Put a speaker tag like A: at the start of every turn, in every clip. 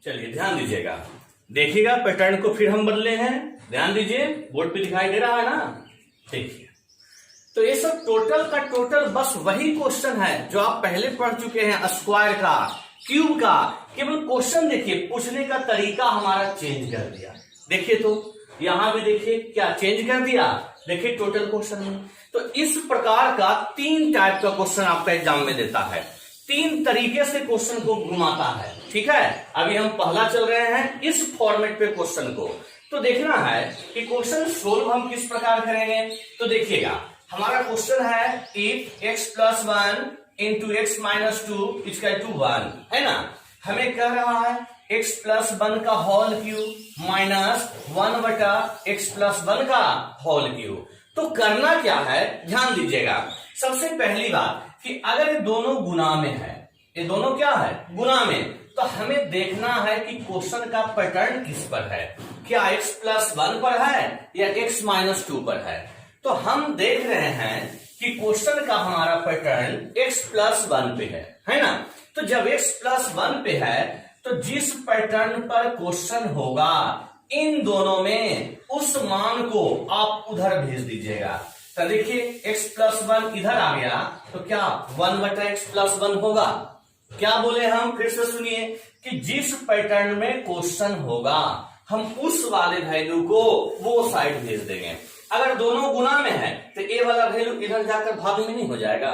A: चलिए ध्यान दीजिएगा, देखिएगा पैटर्न को फिर हम बदले हैं। ध्यान दीजिए, बोर्ड पे दिखाई दे रहा है ना। देखिए, तो ये सब टोटल का टोटल बस वही क्वेश्चन है जो आप पहले पढ़ चुके हैं, स्क्वायर का, क्यूब का। केवल क्वेश्चन देखिए, पूछने का तरीका हमारा चेंज कर दिया। देखिए तो यहां भी देखिए क्या चेंज कर दिया, देखिए टोटल क्वेश्चन में। तो इस प्रकार का 3 टाइप का क्वेश्चन आपका एग्जाम में देता है, 3 तरीके से क्वेश्चन को घुमाता है। ठीक है, अभी हम पहला चल रहे हैं इस फॉर्मेट पे क्वेश्चन को। तो देखना है कि क्वेश्चन सोल्व हम किस प्रकार करेंगे। तो देखिएगा, हमारा क्वेश्चन है इफ x + 1 × x - 2 = 1, है ना। हमें कह रहा है x + 1 का होल क्यूब माइनस 1/x + 1 का होल क्यूब। तो करना क्या है, ध्यान दीजिएगा। सबसे पहली बात कि अगर ये दोनों गुना में है, ये दोनों क्या है, गुना में, तो हमें देखना है कि क्वेश्चन का पैटर्न किस पर है, क्या x + 1 पर है या x - 2 पर है। तो हम देख रहे हैं कि क्वेश्चन का हमारा पैटर्न x + 1 पे है ना। तो जब x + 1 पे है तो जिस पैटर्न पर क्वेश्चन होगा, इन दोनों में उस मान को आप उधर भेज दीजिएगा। तो देखिए x + 1 इधर आ गया, तो क्या 1/x + 1 होगा। क्या बोले हम, फिर से सुनिए कि जिस पैटर्न में क्वेश्चन होगा, हम उस वाले वैल्यू को वो साइड भेज देंगे। अगर दोनों गुना में है तो ए वाला वैल्यू इधर जाकर भाग में नहीं हो जाएगा,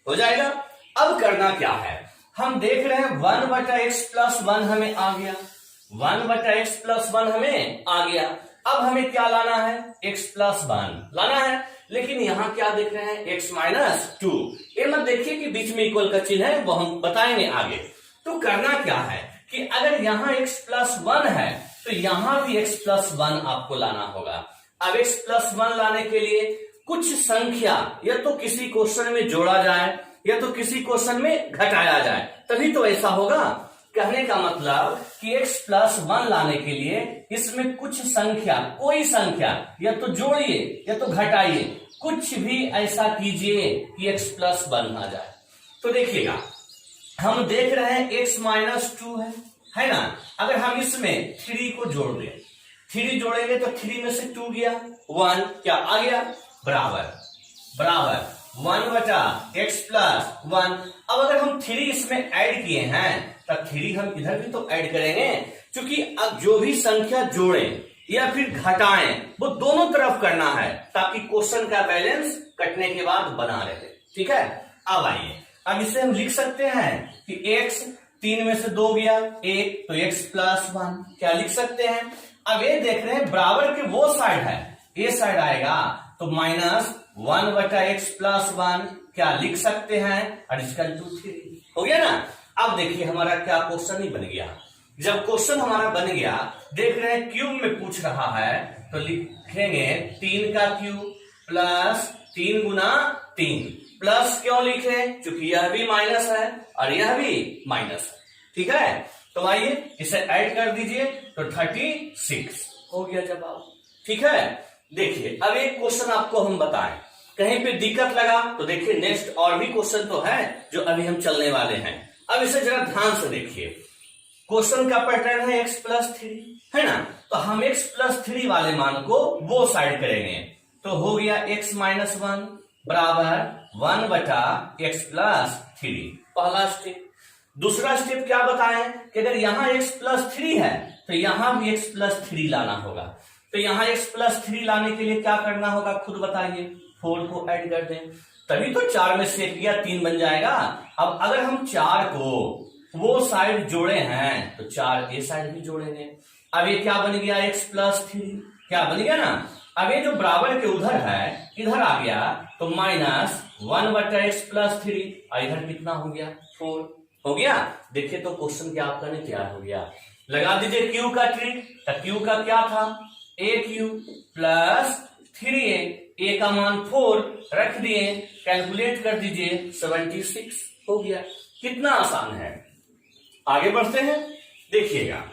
A: हो जाएगा। अब करना क्या है, हम देख रहे हैं 1/x + 1 हमें आ गया, 1/x + 1 हमें आ गया। अब हमें क्या लाना है, x + 1 लाना है। लेकिन यहां क्या देख रहे हैं, x - 2। ये मत देखिए कि बीच में इक्वल का चिन्ह है, वो हम बताएंगे आगे। तो करना क्या है कि अगर यहां x + 1 है तो यहां भी x + 1 आपको लाना होगा। अब x + 1 लाने के लिए कुछ संख्या या तो किसी क्वेश्चन में जोड़ा जाए या तो किसी क्वेश्चन में घटाया जाए, तभी तो ऐसा होगा। कहने का मतलब कि x + 1 लाने के लिए इसमें कुछ संख्या, कोई संख्या या तो जोड़िए या तो घटाइए, कुछ भी ऐसा कीजिए कि x + 1 आ जाए। तो देखिएगा, हम देख रहे हैं x - 2 है ना। अगर हम इसमें 3 को जोड़ दें, 3 जोड़ेंगे तो 3 में से 2 गया, 1 क्या आ गया, बराबर 1/x + 1। अब अगर हम 3 इसमें ऐड किए हैं तो 3 हम इधर भी तो ऐड करेंगे, क्योंकि अब जो भी संख्या जोड़ें या फिर घटाएं वो दोनों तरफ करना है, ताकि क्वेश्चन का बैलेंस कटने के बाद बना रहे। ठीक है, अब आइए, अब इसे हम लिख सकते हैं कि x 3 में से 2 गया 1, तो x + 1 क्या लिख सकते हैं। अब ये देख रहे हैं बराबर के वो साइड है, ये साइड आएगा तो -1/x + 1 क्या लिख सकते हैं, = 3 हो गया ना। अब देखिए हमारा क्या क्वेश्चन ही बन गया। जब क्वेश्चन हमारा बन गया, देख रहे हैं क्यूब में पूछ रहा है, तो लिखेंगे 3 का क्यूब प्लस 3 × 3। प्लस क्यों लिखे, क्योंकि यह भी माइनस है और यह भी माइनस है। ठीक है, तो आइए इसे ऐड कर दीजिए, तो 36 हो गया जवाब। ठीक है, देखिए अब एक क्वेश्चन आपको हम बताएं, कहीं पे दिक्कत लगा तो देखिए नेक्स्ट और भी क्वेश्चन तो है जो अभी हम चलने वाले हैं। अब इसे जरा ध्यान से देखिए, क्वेश्चन का पैटर्न है x + 3 है ना। तो हम x + 3 वाले मान को वो साइड करेंगे, तो हो गया x - 1 बराबर 1/x + 3, पहला स्टेप। दूसरा स्टेप क्या बताएं कि अगर यहां x + 3 है तो यहां भी x + 3 लाना होगा। तो यहां x + 3 लाने के लिए क्या करना होगा, खुद बताइए, 4 को ऐड कर दें, तभी तो 4 में से 1 गया 3 बन जाएगा। अब अगर हम 4 को वो साइड जोड़े हैं तो 4 ए साइड भी जोड़ेंगे। अब ये क्या बन गया, x + 3 क्या बन गया ना। अब ये जो बराबर के उधर है इधर आ गया, तो -1/x + 3, और इधर कितना हो गया, 4 हो गया। देखिए तो क्वेश्चन क्या आपका नहीं तैयार हो गया। लगा दीजिए क्यू का ट्रिक, तो क्यू का क्या था, AQ + 3a, a का मान 4 रख दिए, कैलकुलेट कर दीजिए, 76 हो गया। कितना आसान है। आगे बढ़ते हैं, देखिएगा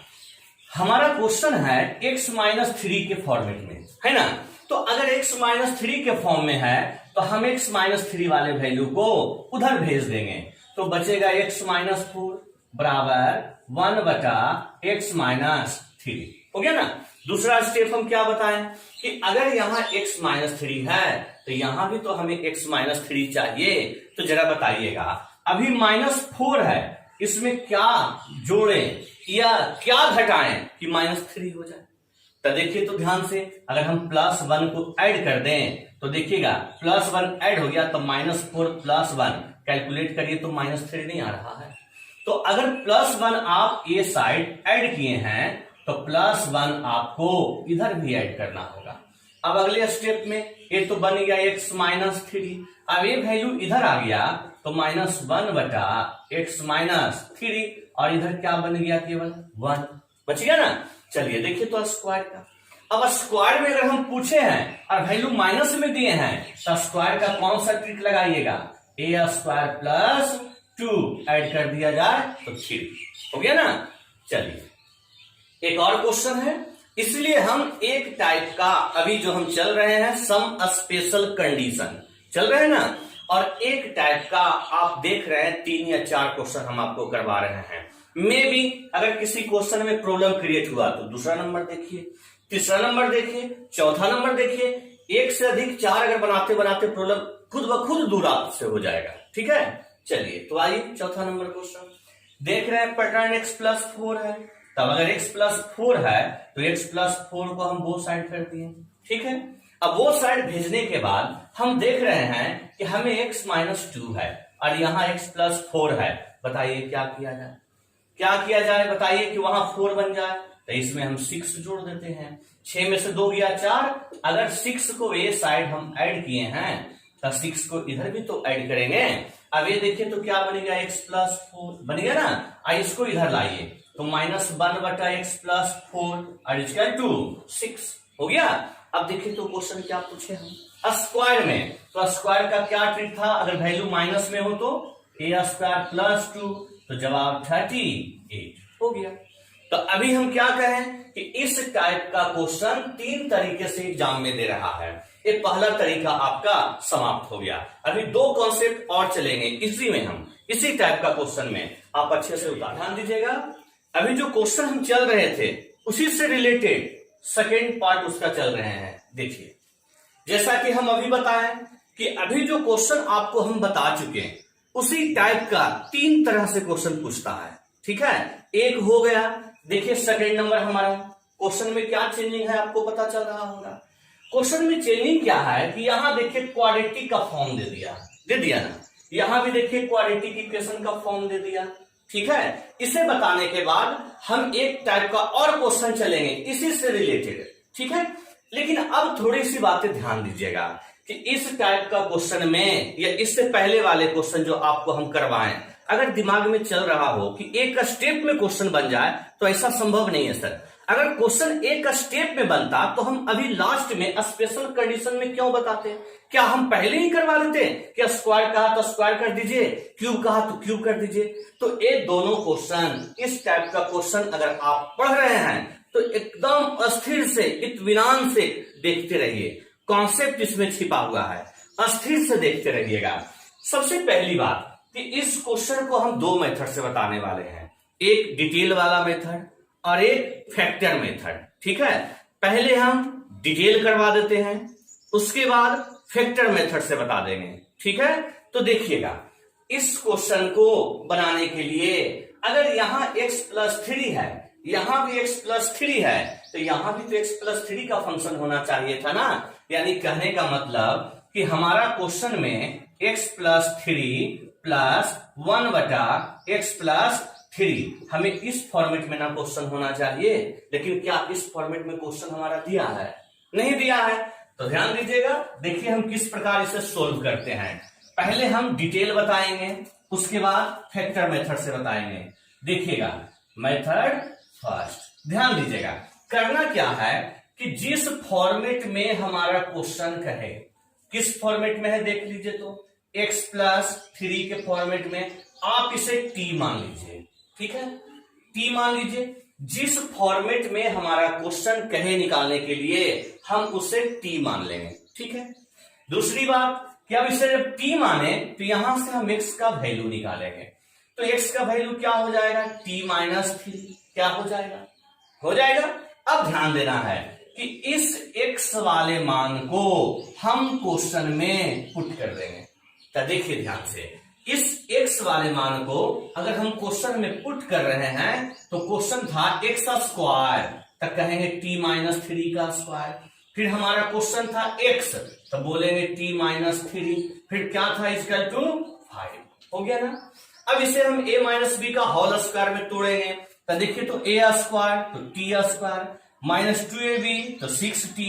A: हमारा क्वेश्चन है x - 3 के फॉर्मेट में, है ना। तो अगर x - 3 के फॉर्म में है तो हम x - 3 वाले वैल्यू को उधर भेज देंगे, तो बचेगा x - 4 बराबर 1/x माइनस 3 हो गया ना। दूसरा स्टेप हम क्या बताएं कि अगर यहां x माइनस 3 है तो यहां भी तो हमें x माइनस 3 चाहिए। तो जरा बताइएगा, अभी -4 है, इसमें क्या जोड़ें या क्या घटाएं कि -3 हो जाए। तो देखिए तो ध्यान से, अगर हम +1 को ऐड कर दें तो देखिएगा +1 ऐड हो गया तो -4 + 1 कैलकुलेट करिए तो -3 नहीं आ रहा है। तो अगर +1 आप ये साइड ऐड किए हैं तो +1 आपको इधर भी ऐड करना होगा। अब अगले स्टेप में ये तो बन गया x माइनस 3, अब ये वैल्यू इधर आ गया तो -1/x माइनस 3 और इधर क्या बन गया, केवल 1 बच गया ना। चलिए देखिए तो स्क्वायर का, अब स्क्वायर में अगर हम पूछे हैं और वैल्यू माइनस में दिए हैं तो स्क्वायर का कौन सा ट्रिक लगाइएगा, a² + 2 ऐड कर दिया जाए तो 3 हो गया ना। चलिए एक और क्वेश्चन है, इसलिए हम एक टाइप का अभी जो हम चल रहे हैं सम स्पेशल कंडीशन चल रहे हैं ना, और एक टाइप का आप देख रहे हैं 3 या 4 क्वेश्चन हम आपको करवा रहे हैं। मे बी अगर किसी क्वेश्चन में प्रॉब्लम क्रिएट हुआ तो दूसरा नंबर देखिए, तीसरा नंबर देखिए, चौथा नंबर देखिए, एक से अधिक 4 अगर बनाते बनाते प्रॉब्लम खुद ब खुद दूर आपसे हो जाएगा। ठीक है, चलिए तो आइए चौथा नंबर क्वेश्चन देख रहे हैं। पैटर्न x + 4 है, तब अगर x + 4 है तो x + 4 को हम वो साइड कर दिए। ठीक है, अब वो साइड भेजने के बाद हम देख रहे हैं कि हमें x - 2 है और यहाँ x + 4 है। बताइए क्या किया जाए, क्या किया जाए बताइए कि वहां 4 बन जाए। तो इसमें हम 6 जोड़ देते हैं, 6 में से 2 गया 4, अगर 6 को ये साइड हम ऐड किए हैं तो 6 को इधर भी तो ऐड करेंगे। अब ये देखिए तो क्या बनेगा, x + 4 बन गया ना। अब इसको इधर लाइए तो -1/x + 4 और इसका 2 6 हो गया। अब देखिए तो क्वेश्चन क्या पूछे हम स्क्वायर में, तो स्क्वायर का क्या ट्रिक था, अगर वैल्यू माइनस में हो तो a² + 2, तो जवाब 38 हो गया। तो अभी हम क्या कहें कि इस टाइप का क्वेश्चन 3 तरीके से एग्जाम में दे रहा है। ये पहला तरीका आपका समाप्त हो गया। अभी 2 कॉन्सेप्ट और चलेंगे इसी में, हम इसी टाइप का क्वेश्चन में आप अच्छे से उतार ध्यान दीजिएगा। अभी जो क्वेश्चन हम चल रहे थे उसी से रिलेटेड सेकेंड पार्ट उसका चल रहे हैं। देखिए जैसा कि हम अभी बताएं कि अभी जो क्वेश्चन आपको हम बता चुके हैं उसी टाइप का 3 तरह से क्वेश्चन पूछता है। ठीक है, एक हो गया, देखिए सेकेंड नंबर हमारा क्वेश्चन में क्या चेंजिंग है आपको पता चल रहा होगा। क्वेश्चन में चेंजिंग क्या है कि यहां देखिए क्वाड्रेटिक का फॉर्म दे दिया ना, यहां भी देखिए क्वाड्रेटिक इक्वेशन का फॉर्म दे दिया। ठीक है, इसे बताने के बाद हम एक टाइप का और क्वेश्चन चलेंगे इसी से रिलेटेड। ठीक है, लेकिन अब थोड़ी सी बातें ध्यान दीजिएगा कि इस टाइप का क्वेश्चन में या इससे पहले वाले क्वेश्चन जो आपको हम करवाएं, अगर दिमाग में चल रहा हो कि एक स्टेप में क्वेश्चन बन जाए तो ऐसा संभव नहीं है सर। अगर क्वेश्चन एक स्टेप में बनता तो हम अभी लास्ट में स्पेशल कंडीशन में क्यों बताते, क्या हम पहले ही करवा लेते कि स्क्वायर कहा तो स्क्वायर कर दीजिए, क्यूब कहा तो क्यूब कर दीजिए। तो ये दोनों क्वेश्चन, इस टाइप का क्वेश्चन अगर आप पढ़ रहे हैं तो एकदम स्थिर से इत्मीनान से देखते रहिए, कॉन्सेप्ट इसमें छिपा हुआ है, स्थिर से देखते रहिएगा। सबसे पहली बात कि इस क्वेश्चन को हम 2 मेथड से बताने वाले हैं, एक डिटेल वाला मेथड और एक फैक्टर मेथड। ठीक है, पहले हम डिटेल करवा देते हैं, उसके बाद फैक्टर मेथड से बता देंगे। ठीक है, तो देखिएगा इस क्वेश्चन को बनाने के लिए अगर यहां x + 3 है, यहां भी x + 3 है, तो यहां भी तो x + 3 का फंक्शन होना चाहिए था ना। यानी कहने का मतलब कि हमारा क्वेश्चन में x + 3 + 1/x + 3 हमें इस फॉर्मेट में ना क्वेश्चन होना चाहिए, लेकिन क्या इस फॉर्मेट में क्वेश्चन हमारा दिया है? नहीं दिया है। तो ध्यान दीजिएगा, देखिए हम किस प्रकार इसे सोल्व करते हैं। पहले हम डिटेल बताएंगे, उसके बाद फैक्टर मेथड से बताएंगे। देखिएगा मेथड फर्स्ट, ध्यान दीजिएगा करना क्या है कि जिस फॉर्मेट में हमारा क्वेश्चन कहे, किस फॉर्मेट में है देख लीजिए, तो x + 3 के फॉर्मेट में आप इसे t मान लीजिए। ठीक है, t मान लीजिए। जिस फॉर्मेट में हमारा क्वेश्चन कहे निकालने के लिए हम उसे t मान लेंगे। ठीक है, दूसरी बात कि अब इसे जब t माने तो यहां से हम x का वैल्यू निकालेंगे। तो x का वैल्यू क्या हो जाएगा, t-3 क्या हो जाएगा। अब ध्यान देना है कि इस x वाले मान को हम क्वेश्चन में पुट कर देंगे। तो देखिए ध्यान से, इस x वाले मान को अगर हम क्वेश्चन में पुट कर रहे हैं तो क्वेश्चन था x स्क्वायर, तब कहेंगे t-3 का स्क्वायर। फिर हमारा क्वेश्चन था x, तब बोलेंगे t-3, फिर क्या था, इक्वल टू 5 हो गया ना। अब इसे हम a माइनस बी का होल स्क्वायर में तोड़ेंगे, तो देखिए तो a स्क्वायर तो t स्क्वायर, माइनस 2ab तो 6t,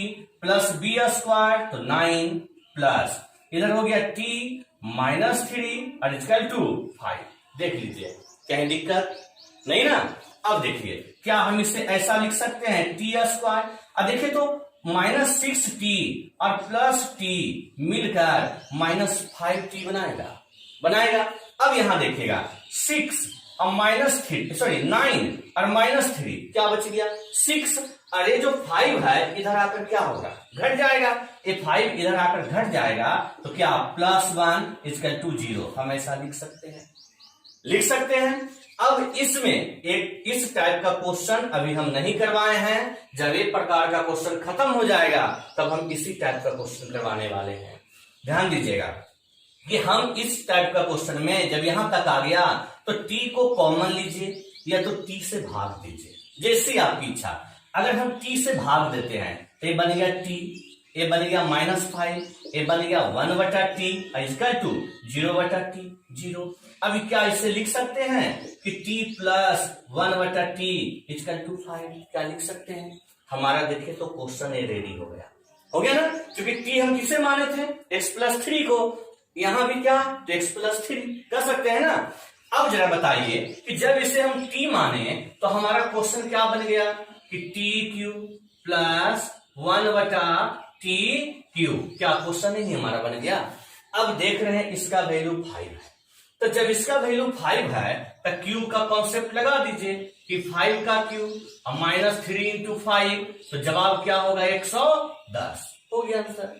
A: प्लस b स्क्वायर तो 9, प्लस इधर हो गया t-3 और इक्वल टू 5। देख लीजिए कहीं दिक्कत नहीं ना। अब देखिए क्या हम इसे ऐसा लिख सकते हैं, t स्क्वायर, अब देखिए तो -6t और प्लस t मिलकर -5t बनाएगा। अब यहां देखिएगा 6 और -3 9 और -3 क्या बच गया 6, और ये जो 5 है इधर आकर क्या होगा, घट जाएगा। ये 5 इधर आकर घट जाएगा तो क्या +1 इक्वल टू 0, हम ऐसा लिख सकते हैं। अब इसमें एक इस टाइप का क्वेश्चन अभी हम नहीं करवाए हैं, जब एक प्रकार का क्वेश्चन खत्म हो जाएगा तब हम इसी टाइप का क्वेश्चन करवाने वाले हैं। ध्यान दीजिएगा कि हम इस टाइप का क्वेश्चन में जब यहां तक आ गया तो t को कॉमन लीजिए या तो t से भाग दीजिए, जैसी आपकी इच्छा। अगर हम t से भाग देते हैं तो ये बन गया t, ये बन गया -5, ये बन गया 1/t इक्वल टू 0/t 0। अभी क्या इसे लिख सकते हैं कि t plus 1/t equal to 5, क्या लिख सकते हैं। हमारा देखिए तो क्वेश्चन ये रेडी हो गया ना, क्योंकि t हम किसे माने थे, x+3 को, यहां भी क्या तो x+3 कर सकते हैं ना। अब जरा बताइए कि जब इसे हम t माने तो हमारा क्वेश्चन क्या बन गया कि t³ प्लस 1/t³, क्या क्वेश्चन ही हमारा बन गया। अब देख रहे हैं इसका वैल्यू 5 है, तो जब इसका वैल्यू 5 है तो q का कॉन्सेप्ट लगा दीजिए कि 5 का q और -3 × 5, तो जवाब क्या होगा 110 हो गया आंसर।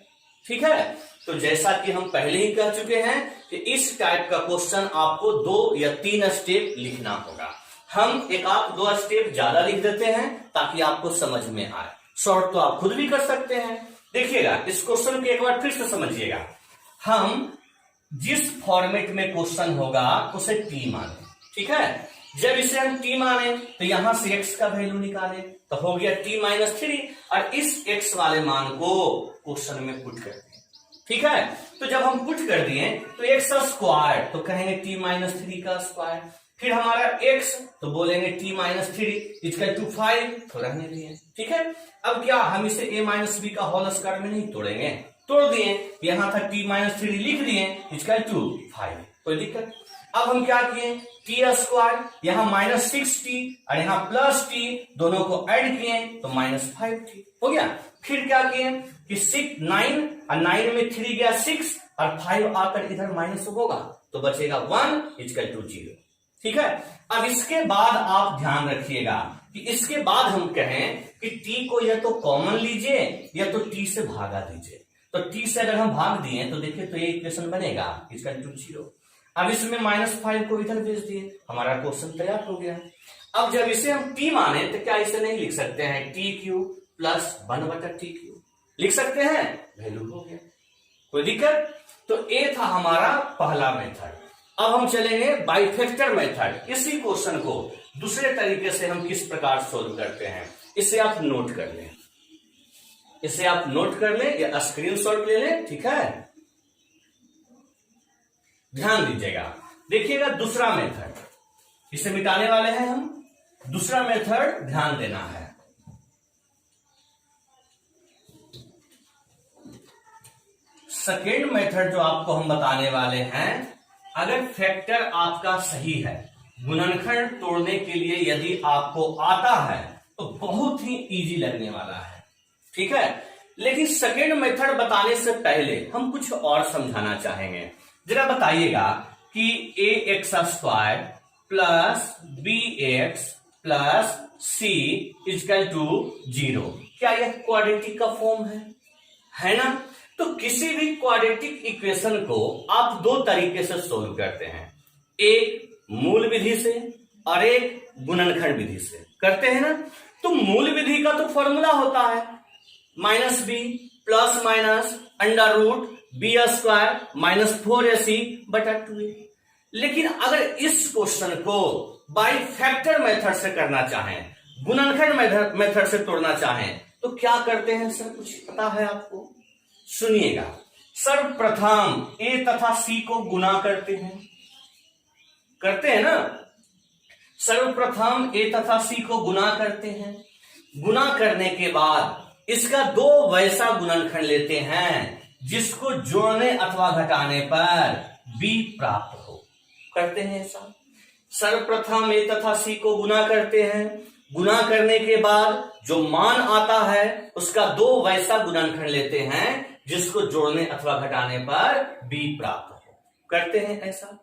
A: ठीक है, तो जैसा कि हम पहले ही कह चुके हैं कि इस टाइप का क्वेश्चन आपको 2 या 3 स्टेप लिखना होगा। हम एक आध 2 स्टेप ज्यादा लिख देते हैं ताकि आपको समझ में आए। शॉर्ट तो आप खुद भी कर सकते हैं। देखिएगा इस क्वेश्चन को एक बार फिर से समझिएगा। हम जिस फॉर्मेट में क्वेश्चन होगा उसे t माने, ठीक है। जब इसे हम t माने तो यहां से x का वैल्यू निकाले तो हो गया t-3, और इस x वाले मान को क्वेश्चन में पुट कर दिए, ठीक है। तो जब हम पुट कर दिए तो x स्क्वायर तो कहेंगे t-3 का स्क्वायर, फिर हमारा x तो बोलेंगे t-3 इक्वल टू 5, तो रहने दिए, ठीक है। अब क्या हम इसे a-b का होल स्क्वायर में नहीं तोड़ेंगे, तोड़ दिए, यहां था t-3 लिख दिए इक्वल टू 5, कोई दिक्कत। अब हम क्या किए, t स्क्वायर यहां -6t और यहां +t दोनों को ऐड किए तो -5t हो गया। फिर क्या किए कि 6 9 और 9 में 3 गया 6 और 5 आकर इधर माइनस होगा तो बचेगा 1 इक्वल टू 0, ठीक है। अब इसके बाद आप ध्यान रखिएगा कि इसके बाद हम कहें कि t को या तो कॉमन लीजिए या तो t से भागा दीजिए। तो t से अगर हम भाग दिए तो देखिए तो ये इक्वेशन बनेगा इक्वल टू 0। अब इसमें -5 को इधर भेज दिए, हमारा क्वेश्चन तैयार हो गया। अब जब इसे हम t माने तो क्या इसे नहीं लिख सकते हैं, t³ प्लस 1/t³ लिख सकते हैं, वैल्यू हो गया, कोई दिक्कत। तो ये था हमारा पहला मेथड। अब हम चलेंगे बाइफैक्टर मेथड। इसी क्वेश्चन को दूसरे तरीके से हम किस प्रकार सोल्व करते हैं, इसे आप नोट कर लें, इसे आप नोट कर लें या स्क्रीनशॉट ले लें, ठीक है। ध्यान दीजिएगा, देखिएगा दूसरा मेथड, इसे मिटाने वाले हैं हम। दूसरा मेथड ध्यान देना है। सेकेंड मेथड जो आपको हम बताने वाले हैं, अगर फैक्टर आपका सही है, गुणनखंड तोड़ने के लिए यदि आपको आता है तो बहुत ही इजी लगने वाला है, ठीक है। लेकिन सेकेंड मेथड बताने से पहले हम कुछ और समझाना चाहेंगे। जरा बताइएगा कि ax² plus bx plus c equal to 0, क्या यह क्वाड्रेटिक का फॉर्म है ना। तो किसी भी क्वाड्रेटिक इक्वेशन को आप दो तरीके से सोल्व करते हैं। एक मूल विधि से और एक गुणनखंड विधि से करते हैं ना। तो मूल विधि का तो फॉर्मूला होता है minus b plus minus under root b square minus 4ac बटा 2a। लेकिन अगर इस क्वेश्चन को बाई फैक्टर मेथड से करना चाहें, गुणनखंड मेथड से तोड़ना चाहें, तो क्या करते हैं सर, कुछ पता है आपको? सुनिएगा। सर्वप्रथम a तथा c को गुना करते हैं ना। सर्वप्रथम a तथा c को गुना करते हैं। गुना करने के बाद इसका दो वैसा गुणनखंड लेते हैं जिसको जोड़ने अथवा घटाने पर b प्राप्त हो। करते हैं ऐसा। सर्वप्रथम a तथा c को गुना करते हैं। गुना करने के बाद जो मान आता है उसका दो वैसा गुणनखंड लेते हैं जिसको जोड़ने अथवा घटाने पर b प्राप्त हो। करते हैं ऐसा।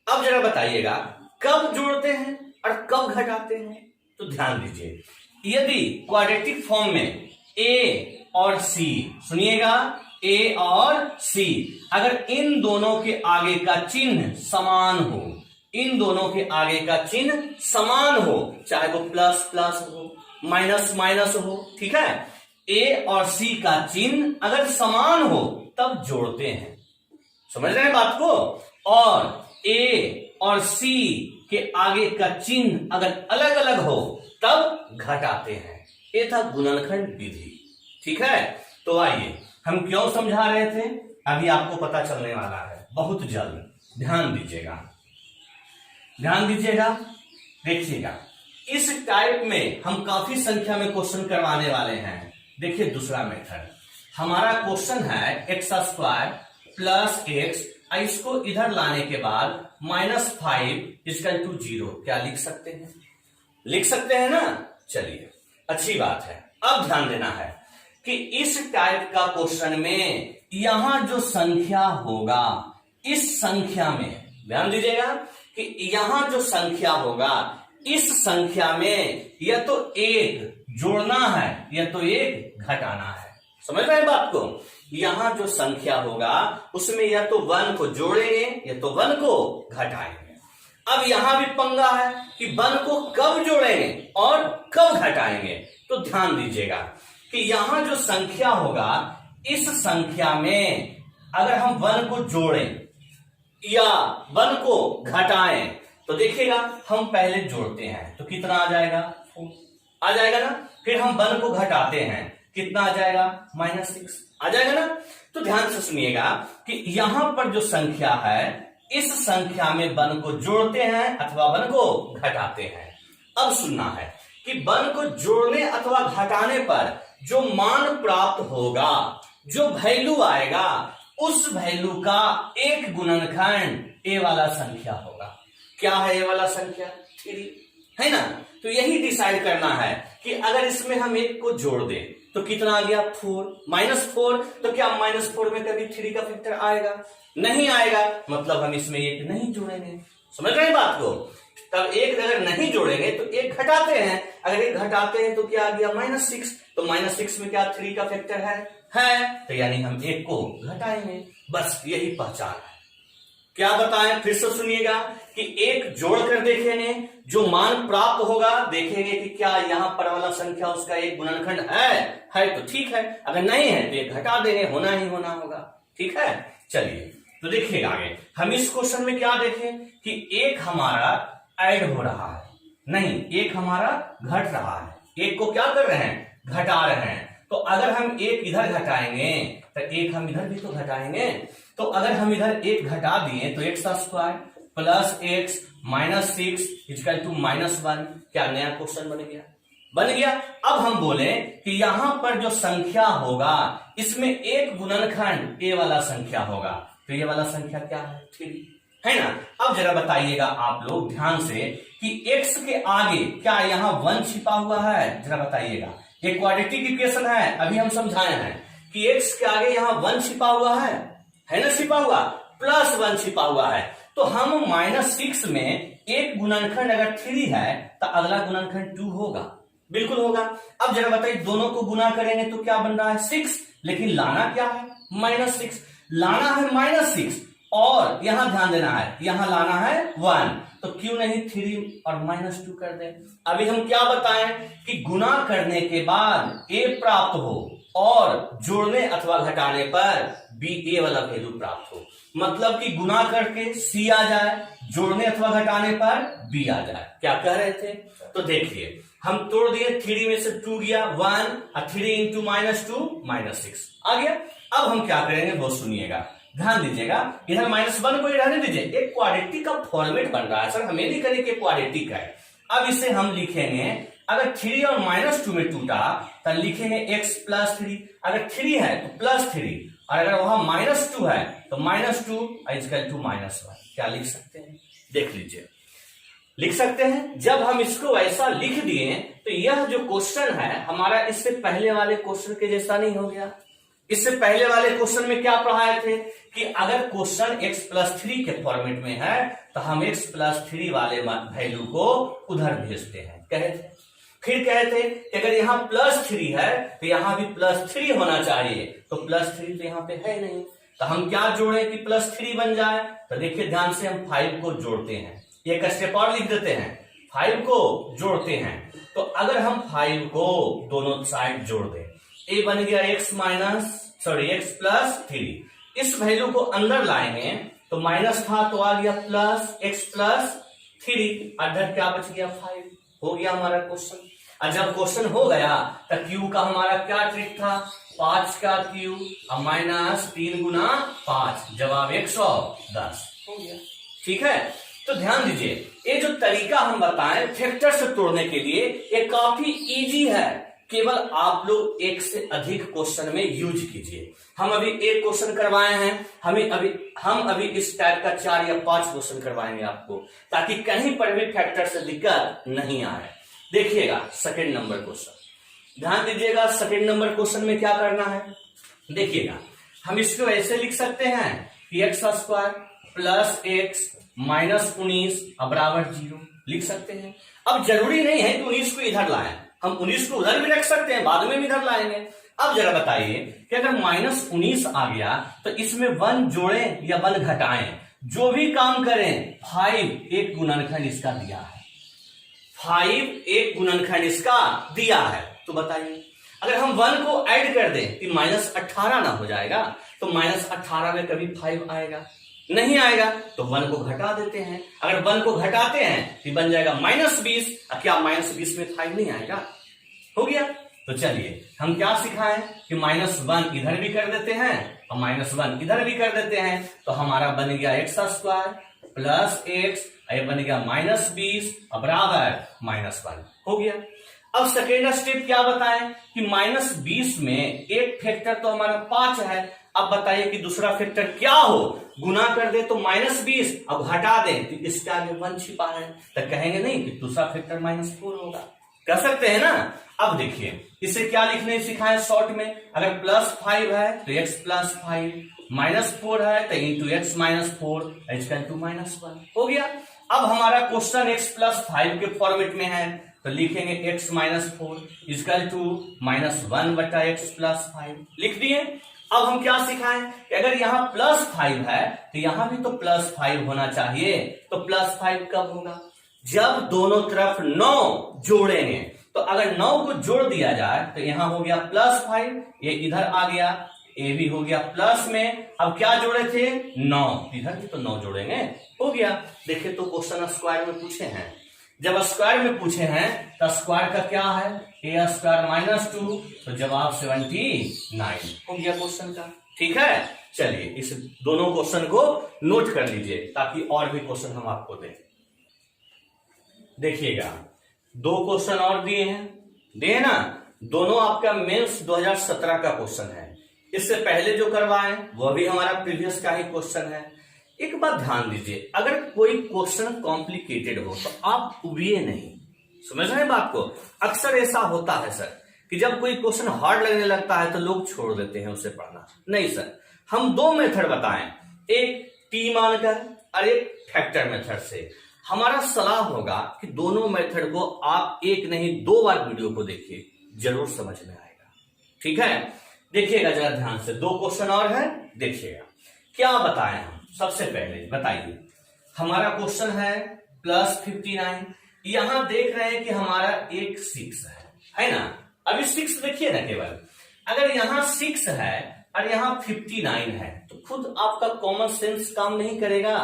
A: अब जरा बताइएगा कब जोड़ते हैं और कब घटाते हैं, तो ध्यान दीजिए। यदि क्वाड्रेटिक फॉर्म में a और c, सुनिएगा, a और c अगर इन दोनों के आगे का चिन्ह समान हो, इन दोनों के आगे का चिन्ह समान हो, चाहे वो प्लस प्लस हो माइनस माइनस हो, ठीक है, a और c का चिन्ह अगर समान हो तब जोड़ते हैं। समझ रहे हैं बात को? और a और c के आगे का चिन्ह अगर अलग अलग हो तब घटाते हैं। ये था गुणनखंड विधि, ठीक है। तो आइए हम क्यों समझा रहे थे अभी आपको पता चलने वाला है बहुत जल्द। ध्यान दीजिएगा, ध्यान दीजिएगा, देखिएगा। इस टाइप में हम काफी संख्या में क्वेश्चन करवाने वाले हैं। देखिए दूसरा मेथड, हमारा क्वेश्चन है एक्स स्क्वायर प्लस एक्स, इसको इधर लाने के बाद -5 इक्वल टू 0। क्या लिख सकते हैं? लिख सकते हैं ना। चलिए अच्छी बात है। अब ध्यान देना है कि इस टाइप का क्वेश्चन में यहां जो संख्या होगा, इस संख्या में ध्यान दीजिएगा कि यहां जो संख्या होगा, इस संख्या में या तो एक जोड़ना है या तो एक घटाना है। समझ रहे हैं बात को? यहां जो संख्या होगा उसमें या तो 1 को जोड़ेंगे या तो 1 को घटाएंगे। अब यहां भी पंगा है कि 1 को कब जोड़ेंगे और कब घटाएंगे। तो ध्यान दीजिएगा कि यहां जो संख्या होगा, इस संख्या में अगर हम 1 को जोड़ें या 1 को घटाएं तो देखिएगा हम पहले जोड़ते हैं तो कितना आ जाएगा, 4 आ जाएगा ना। फिर हम 1 को घटाते हैं, कितना आ जाएगा, -6 आ जाएगा ना। तो ध्यान से सुनिएगा कि यहां पर जो संख्या है, इस संख्या में 1 को जोड़ते हैं अथवा 1 को घटाते हैं। अब सुनना है कि 1 को जोड़ने अथवा घटाने पर जो मान प्राप्त होगा, जो वैल्यू आएगा, उस वैल्यू का एक गुणनखंड ए वाला संख्या होगा। क्या है ए वाला संख्या? 3 है ना। तो यही डिसाइड करना है कि अगर इसमें हम 1 को जोड़ दें तो कितना आ गया, 4 -4। तो क्या -4 में कभी 3 का फैक्टर आएगा? नहीं आएगा, मतलब हम इसमें 1 नहीं जोड़ेंगे। समझ रहे हैं बात को? तब 1 अगर नहीं जोड़ेंगे तो 1 घटाते हैं। अगर 1 घटाते हैं तो क्या आ गया, -6। तो -6 में क्या 3 का फैक्टर है? तो यानी हम 1 को घटाएंगे। बस यही पहचान है। क्या बताएं, फिर से सुनिएगा कि 1 जोड़कर देखेंगे, जो मान प्राप्त होगा देखेंगे कि क्या यहां पर वाला संख्या उसका एक गुणनखंड है तो ठीक है, अगर नहीं है तो 1 घटा देंगे, होना ही होना होगा। ठीक है, चलिए तो देखिएगा आगे हम इस क्वेश्चन में क्या देखें कि 1 हमारा ऐड हो रहा है, नहीं 1 हमारा घट रहा है। 1 को क्या कर रहे हैं, घटा रहे हैं। तो अगर हम 1 इधर घटाएंगे तो 1 हम इधर भी तो घटाएंगे। तो अगर हम इधर 1 घटा दिए तो x square plus x -6 equal to -1। क्या नया क्वेश्चन बन गया? बन गया। अब हम बोले कि यहां पर जो संख्या होगा इसमें एक गुणनखंड ए वाला संख्या होगा। तो ये वाला संख्या क्या है, 3 है ना। अब जरा बताइएगा आप लोग ध्यान से कि x के आगे क्या यहाँ 1 छिपा हुआ है? जरा बताइएगा। ये क्वाड्रेटिक इक्वेशन है, अभी हम समझाए हैं कि x के आगे यहाँ 1 छिपा हुआ है ना, छिपा हुआ, +1 छिपा हुआ है। तो हम -6 में एक गुणनखंड अगर 3 है तो अगला गुणनखंड 2 होगा, बिल्कुल होगा। अब जरा बताइए, दोनों को गुना करेंगे तो क्या बन रहा है, 6, लेकिन लाना क्या है, -6 लाना है, -6 और यहां ध्यान देना है, यहां लाना है 1। तो क्यों नहीं 3 और -2 कर दें। अभी हम क्या बताएं कि गुना करने के बाद a प्राप्त हो और जोड़ने अथवा घटाने पर b a वाला वैल्यू प्राप्त हो। मतलब कि गुना करके c आ जाए, जोड़ने अथवा घटाने पर b आ जाए। क्या कह रहे थे? तो देखिए हम तोड़ दिए, 3 में से 2 गया 1 और 3 इंटू -2 -6 आ गया। अब हम क्या करेंगे वो सुनिएगा, ध्यान दीजिएगा। इधर -1 को ही रहने दीजिए, एक क्वाड्रेटिक का फॉर्मेट बन रहा है सर, हमें नहीं करें कि क्वाड्रेटिक है। अब इसे हम लिखेंगे, अगर 3 और -2 में टूटा तो लिखेंगे x + 3। अगर 3 है तो +3 और अगर वहां -2 है तो -2 = -1। क्या लिख सकते हैं? देख लीजिए, लिख सकते हैं। जब हम इसको ऐसा लिख दिए तो यह जो क्वेश्चन है हमारा इससे पहले वाले क्वेश्चन के जैसा नहीं हो गया। इससे पहले वाले क्वेश्चन में क्या पढ़ाए थे कि अगर क्वेश्चन x + 3 के फॉर्मेट में है तो हम x + 3 वाले वैल्यू को उधर भेजते हैं, कहे थे। फिर कहते कि अगर यहाँ +3 है तो यहाँ भी +3 होना चाहिए, तो +3 तो यहाँ पे है नहीं, तो हम क्या जोड़े कि +3 बन जाए। तो देखिए ध्यान से, हम 5 को जोड़ते हैं, एक स्टेप और लिख देते हैं, 5 को जोड़ते हैं। तो अगर हम 5 को दोनों साइड जोड़ दें, a बन गया x + 3। इस वैल्यू को अंदर लाएंगे तो माइनस था तो आ गया +x + 3, अधर क्या बच गया 5। हो गया हमारा क्वेश्चन। और जब क्वेश्चन हो गया तो क्यू का हमारा क्या ट्रिक था, 5 का क्यू और -3 गुना 5, जवाब 110 हो गया। ठीक है, तो ध्यान दीजिए, ये जो तरीका हम बताएं फैक्टर से तोड़ने के लिए, ये काफी इजी है। केवल आप लोग एक से अधिक क्वेश्चन में यूज कीजिए। हम अभी एक क्वेश्चन करवाए हैं, हम अभी इस टाइप का 4 या 5 क्वेश्चन करवाएंगे आपको, ताकि कहीं पर भी फैक्टर से दिक्कत नहीं आए। देखिएगा सेकंड नंबर क्वेश्चन, ध्यान दीजिएगा। सेकंड नंबर क्वेश्चन में क्या करना है, देखिएगा। हम इसको ऐसे लिख सकते हैं कि x² + x -19 बराबर 0 लिख सकते हैं। अब जरूरी नहीं है कि 19 को इधर लाएं, हम 19 को उधर भी रख सकते हैं, बाद में भी इधर लाएंगे। अब जरा बताइए कि अगर -19 आ गया तो इसमें 1 जोड़ें या 1 घटाएं, जो भी काम करें 5 एक गुणनखंड इसका दिया है, 5 एक गुणनखंड इसका दिया है। तो बताइए अगर हम 1 को ऐड कर दें कि -18 ना हो जाएगा, तो -18 में कभी 5 आएगा नहीं आएगा, तो 1 को घटा देते हैं। अगर 1 को घटाते हैं तो बन जाएगा -20, क्या -20 में 5 नहीं आएगा? हो गया। तो चलिए हम क्या सिखाएं कि -1 इधर भी कर देते हैं और -1 इधर भी कर देते हैं, तो हमारा बन गया x² + x, ये बन गया -20 बराबर -1 हो गया। अब सेकेंड स्टेप क्या बताएं कि -20 में एक फैक्टर तो हमारा 5 है। अब बताइए कि दूसरा फैक्टर क्या हो, गुना कर दे तो -20, अब घटा दें तो इसके आगे 1 छिपा है, तो कहेंगे नहीं कि दूसरा फैक्टर -4 होगा, कह सकते हैं ना। अब देखिए इसे क्या लिखने सिखाएं शॉर्ट में, अगर +5 है तो x + 5, -4 है तो इंटू x - 4 = -1 हो गया। अब हमारा क्वेश्चन x + 5 के फॉर्मेट में है, तो लिखेंगे x - 4 = -1/x + 5 लिख दिए। अब हम क्या सिखाएं कि अगर यहाँ +5 है तो यहां भी तो +5 होना चाहिए, तो +5 कब होगा, जब दोनों तरफ 9 जोड़ेंगे। तो अगर 9 को जोड़ दिया जाए तो यहां हो गया +5, ये इधर आ गया, ये भी हो गया प्लस में। अब क्या जोड़े थे 9, इधर भी तो 9 जोड़ेंगे, हो गया। देखिए तो क्वेश्चन स्क्वायर में पूछे हैं, जब स्क्वायर में पूछे हैं तो स्क्वायर का क्या है a² - 2, तो जवाब 79 हो गया क्वेश्चन का। ठीक है, चलिए इस दोनों क्वेश्चन को नोट कर लीजिए ताकि और भी क्वेश्चन हम आपको दें। देखिएगा 2 क्वेश्चन और दिए ना, दोनों आपका मेंस 2017 का क्वेश्चन है। इससे पहले जो करवाएं वह भी हमारा प्रीवियस का ही क्वेश्चन है। एक बात ध्यान दीजिए, अगर कोई क्वेश्चन कॉम्प्लिकेटेड हो तो आप उबिए नहीं, समझ रहे हैं बात को। अक्सर ऐसा होता है सर कि जब कोई क्वेश्चन हार्ड लगने लगता है तो लोग छोड़ देते हैं उसे पढ़ना। नहीं सर, हम 2 मेथड बताएं, एक टी मानकर और एक फैक्टर मेथड से। हमारा सलाह होगा कि दोनों मेथड को आप एक नहीं 2 बार वीडियो को देखिए, जरूर समझ में आएगा। ठीक है, देखिएगा जरा ध्यान से, 2 क्वेश्चन और है, देखिएगा क्या बताएं हम। सबसे पहले बताइए, हमारा क्वेश्चन है प्लस 59। यहां देख रहे हैं कि हमारा एक 6 है ना। अभी 6 देखिए ना, केवल अगर यहां 6 है और यहां 59 है तो खुद आपका कॉमन सेंस काम नहीं करेगा।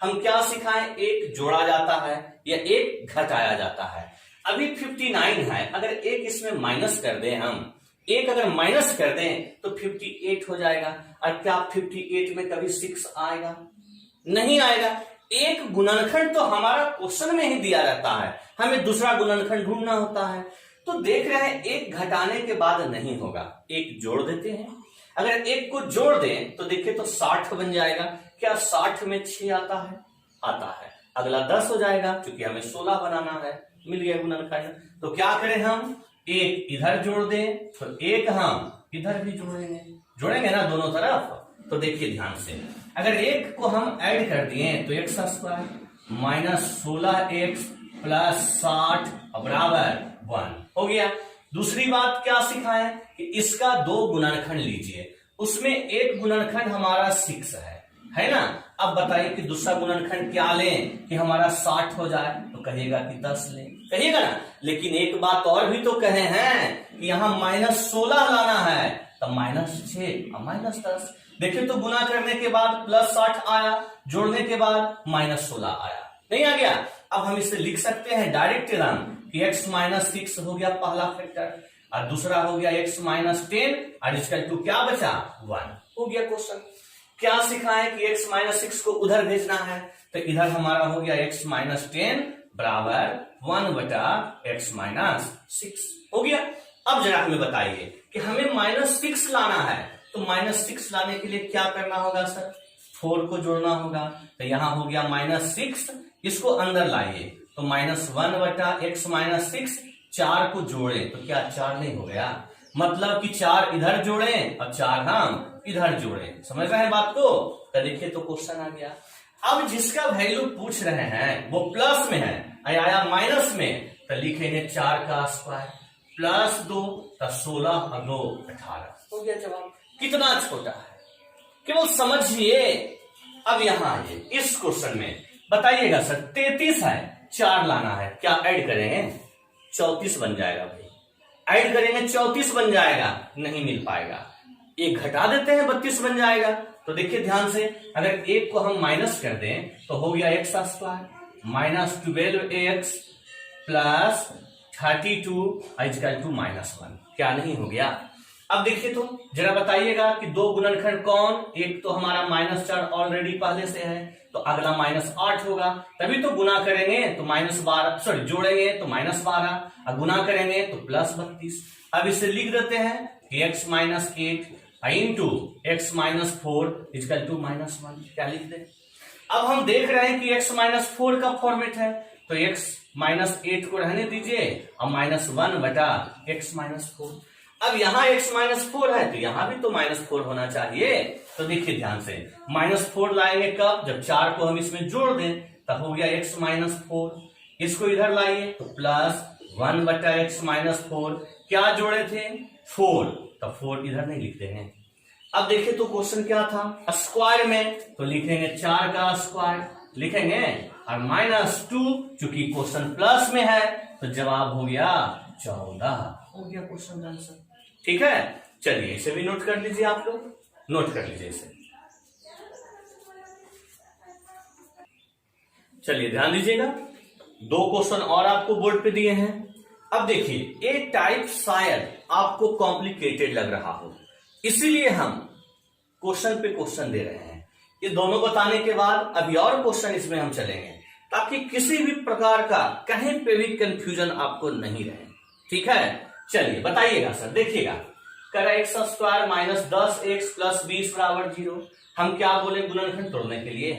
A: हम क्या सिखाएं, एक जोड़ा जाता है या एक घटाया जाता है। अभी 59 है, अगर एक इसमें माइनस कर दें, हम एक अगर माइनस कर दें तो 58 हो जाएगा। और क्या 58 में कभी 6 आएगा? नहीं आएगा। एक गुणनखंड तो हमारा क्वेश्चन में ही दिया रहता है, हमें दूसरा गुणनखंड ढूंढना होता है। तो देख रहे हैं एक घटाने के बाद नहीं होगा, एक जोड़ देते हैं। अगर एक को जोड़ दें तो देखिए तो 60 बन जाएगा। क्या 60 में 6 आता है? आता है। अगला 10 हो जाएगा, क्योंकि हमें 16 बनाना है। मिल गया गुणनखंड। तो क्या करें, हम एक इधर जोड़ दें तो एक हम इधर भी जोड़ेंगे ना दोनों तरफ। तो देखिए ध्यान से, अगर एक को हम ऐड कर दिए तो x square minus 16x plus 60 बराबर 1 हो गया। दूसरी बात क्या सिखाएं कि इसका 2 गुणनखंड लीजिए, उसमें एक गुणनखंड हमारा 6 है ना। अब बताइए कि दूसरा गुणनखंड क्या लें कि हमारा 60 हो जाए, तो कहिएगा कि 10 लें, कहिएगा ना। लेकिन एक बात और भी तो कहे हैं कि यहां माइनस 16 लाना है, तो माइनस 6 और माइनस 10। देखिए तो गुना करने के बाद प्लस 60 आया, जोड़ने के बाद माइनस 16 आया, नहीं आ गया। अब हम इसे लिख सकते हैं डायरेक्ट रन कि x माइनस 6 हो गया पहला फैक्टर, और दूसरा हो गया x माइनस 10 और इसका 2 क्या बचा 1 हो गया। क्वेश्चन क्या सिखाएं कि x माइनस 6 को उधर भेजना है, तो इधर हमारा हो गया x माइनस 10 बराबर 1 बटा x माइनस 6 हो गया। अब जरा हमें बताइए कि हमें माइनस 6 लाना है, तो माइनस 6 लाने के लिए क्या करना होगा सर, 4 को जोड़ना होगा। तो यहां हो गया माइनस 6, इसको अंदर लाइए तो माइनस 1 बटा x माइनस 6, 4 को जोड़े तो क्या 4 नहीं हो गया, मतलब कि 4 इधर जोड़े और 4 हम इधर जोड़े। समझ रहे हैं बात को? तो देखिए तो क्वेश्चन आ गया। अब जिसका वैल्यू पूछ रहे हैं वो प्लस में है, आया माइनस में, तो लिखेंगे 4 का स्क्वायर प्लस 2 तो 16 और 2 18 हो गया जवाब। कितना छोटा है, केवल समझिए। अब यहां आइए इस क्वेश्चन में बताइएगा सर 33 है, 4 लाना है, क्या ऐड करेंगे 34 बन जाएगा भाई, ऐड करेंगे 34 बन जाएगा, नहीं मिल पाएगा। एक घटा देते हैं 32 बन जाएगा। तो देखिए ध्यान से, अगर एक को हम माइनस कर दें तो हो गया x square minus 12x plus 32 minus 1, क्या नहीं हो गया। अब देखिए तो जरा बताइएगा कि 2 गुणनखंड कौन, एक तो हमारा माइनस 4 ऑलरेडी पहले से है, तो अगला माइनस 8 होगा, तभी तो गुना करेंगे तो माइनस 12, सॉरी जोड़ेंगे तो माइनस 12 और गुना करेंगे तो प्लस 32। अब इसे लिख देते हैं कि x minus 8 into x minus 4 is equal to minus 1, क्या लिख दे। अब हम देख रहे हैं कि x माइनस 4 का फॉर्मेट है, तो x माइनस 8 को रहने दीजिए और माइनस 1 बटा x माइनस 4। अब यहां x माइनस 4 है तो यहां भी तो माइनस 4 होना चाहिए। तो देखिए ध्यान से, माइनस 4 लाएंगे कब, जब 4 को हम इसमें जोड़ दें, तब हो गया x माइनस 4, इसको इधर लाइए तो प्लस 1 बटा x माइनस 4, क्या जोड़े थे 4, तो 4 इधर नहीं लिखते हैं। अब देखिए तो क्वेश्चन क्या था, स्क्वायर में, तो लिखेंगे 4 का स्क्वायर लिखेंगे और माइनस 2, चूंकि क्वेश्चन प्लस में है तो जवाब हो गया 14 हो गया क्वेश्चन का आंसर। ठीक है, चलिए इसे भी नोट कर लीजिए, आप लोग नोट कर लीजिए इसे। चलिए ध्यान दीजिएगा, 2 क्वेश्चन और आपको बोर्ड पे दिए हैं। अब देखिए एक टाइप शायद आपको कॉम्प्लिकेटेड लग रहा हो, इसीलिए हम क्वेश्चन पे क्वेश्चन दे रहे हैं। ये दोनों बताने के बाद अभी और क्वेश्चन इसमें हम चलेंगे, ताकि किसी भी प्रकार का कहीं पे भी कंफ्यूजन आपको नहीं रहे। ठीक है, चलिए बताइएगा सर, देखिएगा करा x square minus 10x plus 20 बराबर 0। हम क्या बोले गुणनखंड तोड़ने के लिए,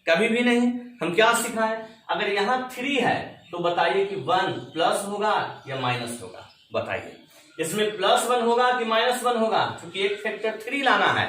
A: कभी भी नहीं। हम क्या सिखाएं, अगर यहां 3 है तो बताइए कि 1 प्लस होगा या माइनस होगा, बताइए। इसमें प्लस 1 होगा कि माइनस 1 होगा, क्योंकि एक फैक्टर 3 लाना है,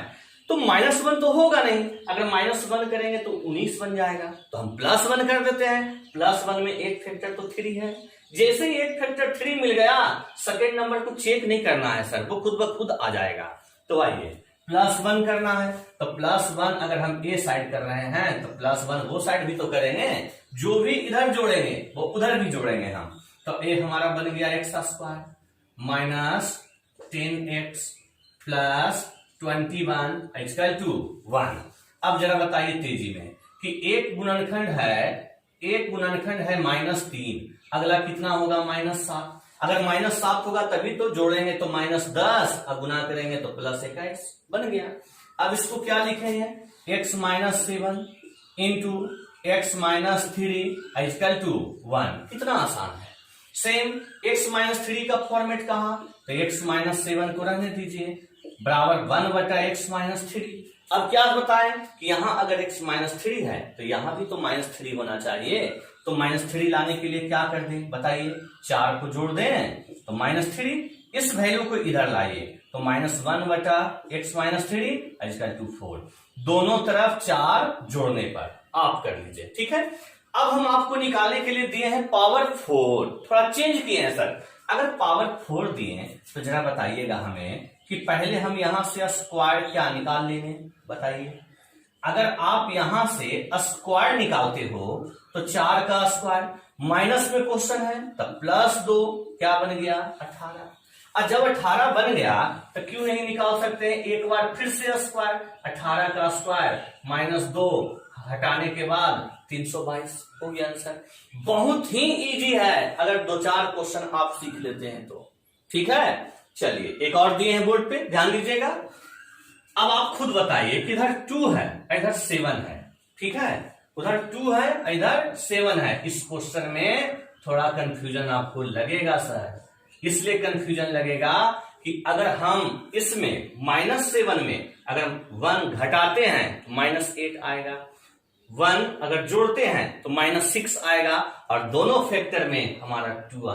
A: तो माइनस 1 तो होगा नहीं। अगर माइनस 1 करेंगे तो 19 बन जाएगा, तो हम प्लस 1 कर देते हैं। प्लस 1 में एक फैक्टर तो 3 है, जैसे ही एक फैक्टर 3 मिल गया, सेकेंड नंबर को चेक नहीं करना है सर, वो खुद ब खुद आ जाएगा। तो आइए +1 करना है, तो +1 अगर हम ए साइड कर रहे हैं तो +1 वो साइड भी तो करेंगे, जो भी इधर जोड़ेंगे वो उधर भी जोड़ेंगे हम। तो ए हमारा बन गया x² माइनस 10x प्लस 21 = 1। अब जरा बताइए तेजी में कि एक गुणनखंड है -3, अगला कितना होगा -7। अगर -7 होगा तभी तो जोड़ेंगे तो -10 और गुना करेंगे तो +21 बन गया। अब इसको क्या लिखेंगे, x - 7 इंटू x - 3 = 1। कितना आसान है। सेम x - 3 का फॉर्मेट कहा, तो x - 7 को रहने दीजिए बराबर 1/x - 3। अब क्या बताएं कि यहां अगर x - 3 है तो यहां भी तो -3 होना चाहिए। तो -3 लाने के लिए क्या कर दें बताइए, 4 को जोड़ दें तो -3, इस वैल्यू को इधर लाइए तो -1/x - 3 = 4। दोनों तरफ 4 जोड़ने पर आप कर लीजिए, ठीक है। अब हम आपको निकालने के लिए दिए हैं पावर 4, थोड़ा चेंज किए हैं सर। अगर पावर 4 दिए तो जरा बताइएगा हमें कि पहले हम यहां से स्क्वायर क्या निकाल लेंगे बताइए। अगर आप यहां से स्क्वायर निकालते हो तो 4 का स्क्वायर, माइनस में क्वेश्चन है तो +2 क्या बन गया 18। और जब 18 बन गया तो क्यों नहीं निकाल सकते हैं एक बार फिर से स्क्वायर, 18 का स्क्वायर -2 हटाने के बाद 322 हो गया आंसर। बहुत ही इजी है अगर 2-4 क्वेश्चन आप सीख लेते हैं तो, ठीक है। चलिए एक और दिए हैं बोर्ड पे, ध्यान दीजिएगा। अब आप खुद बताइए कि इधर 2 है इधर 7 है, ठीक है। उधर 2 है इधर 7 है। इस क्वेश्चन में थोड़ा कंफ्यूजन आपको लगेगा सर, इसलिए कंफ्यूजन लगेगा कि अगर हम इसमें -7 में अगर 1 घटाते हैं तो -8 आएगा, 1 अगर जोड़ते हैं तो -6 आएगा, और दोनों फैक्टर में हमारा 2 आ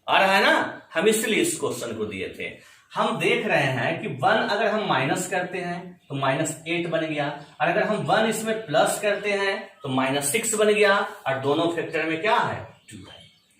A: रहा है ना। हम इसलिए इस क्वेश्चन को दिए थे। हम देख रहे हैं कि 1 अगर हम माइनस करते हैं तो -8 बन गया, और अगर हम 1 इसमें प्लस करते हैं तो -6 बन गया, और दोनों फैक्टर में क्या है 2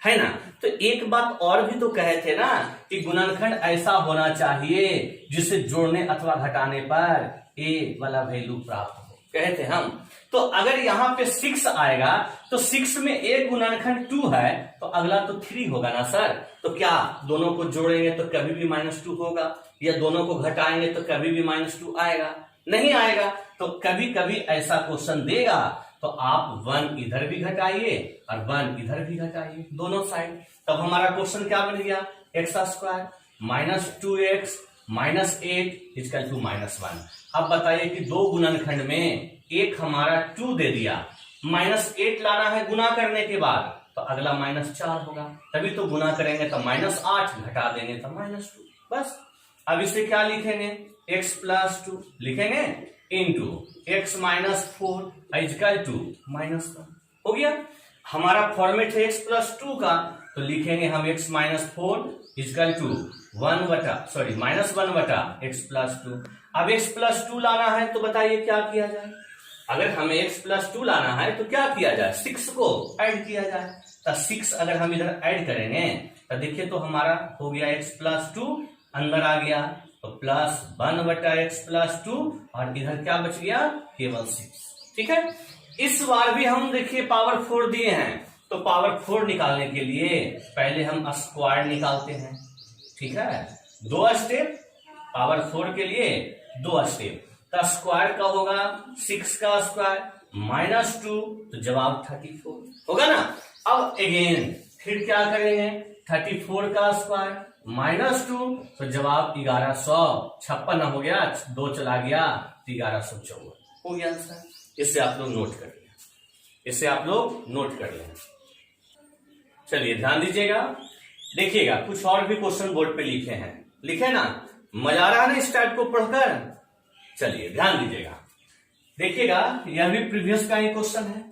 A: है ना। तो एक बात और भी तो कहे थे ना कि गुणनखंड ऐसा होना चाहिए जिसे जोड़ने अथवा घटाने पर ए वाला वैल्यू प्राप्त हो, कहे थे हम। तो अगर यहां पे 6 आएगा तो 6 में एक गुणनखंड 2 है तो अगला तो 3 होगा ना सर। तो क्या दोनों को जोड़ेंगे तो कभी भी -2 होगा, या दोनों को घटाएंगे तो कभी भी -2 आएगा? नहीं आएगा। तो कभी कभी ऐसा क्वेश्चन देगा तो आप 1 इधर भी घटाइए और 1 इधर भी घटाइए, दोनों साइड। तब हमारा क्वेश्चन क्या बन गया, x² -2x -8 = -1। अब बताइए कि दो गुणनखंड में एक हमारा 2 दे दिया, -8 लाना है गुना करने के बाद तो अगला -4 होगा, तभी तो गुना करेंगे तो -8, घटा देंगे तो -2, बस। अब इसे क्या लिखेंगे, x + 2 लिखेंगे इंटू x - 4 = -1 हो गया। हमारा फॉर्मेट है x + 2 का, तो लिखेंगे हम x - 4 = -1/x + 2। अब x + 2 लाना है तो बताइए क्या किया जाए। अगर हमें x + 2 लाना है तो क्या किया जाए, 6 को ऐड किया जाए। तो 6 अगर हम इधर ऐड करेंगे तो देखिए तो हमारा हो गया x + 2, अंदर आ गया तो +1/x + 2, और इधर क्या बच गया, केवल 6, ठीक है। इस बार भी हम देखिए पावर 4 दिए हैं, तो पावर 4 निकालने के लिए पहले हम स्क्वायर निकालते हैं, ठीक है। 2 स्टेप, पावर 4 के लिए 2 स्टेप। तो स्क्वायर का होगा 6 का स्क्वायर -2, तो जवाब 34 होगा ना। अब अगेन फिर क्या करेंगे, 34 का स्क्वायर -2, तो जवाब 1156 हो गया, 2 चला गया तो 1154 हो गया आंसर। इससे आप लोग नोट कर लें, इससे आप लोग नोट कर लें। चलिए ध्यान दीजिएगा, देखिएगा कुछ और भी क्वेश्चन बोर्ड पे लिखे हैं, लिखे ना, मजा आ रहा है ना इस टाइप को पढ़कर। चलिए ध्यान दीजिएगा, देखिएगा यह भी प्रीवियस का ही क्वेश्चन है।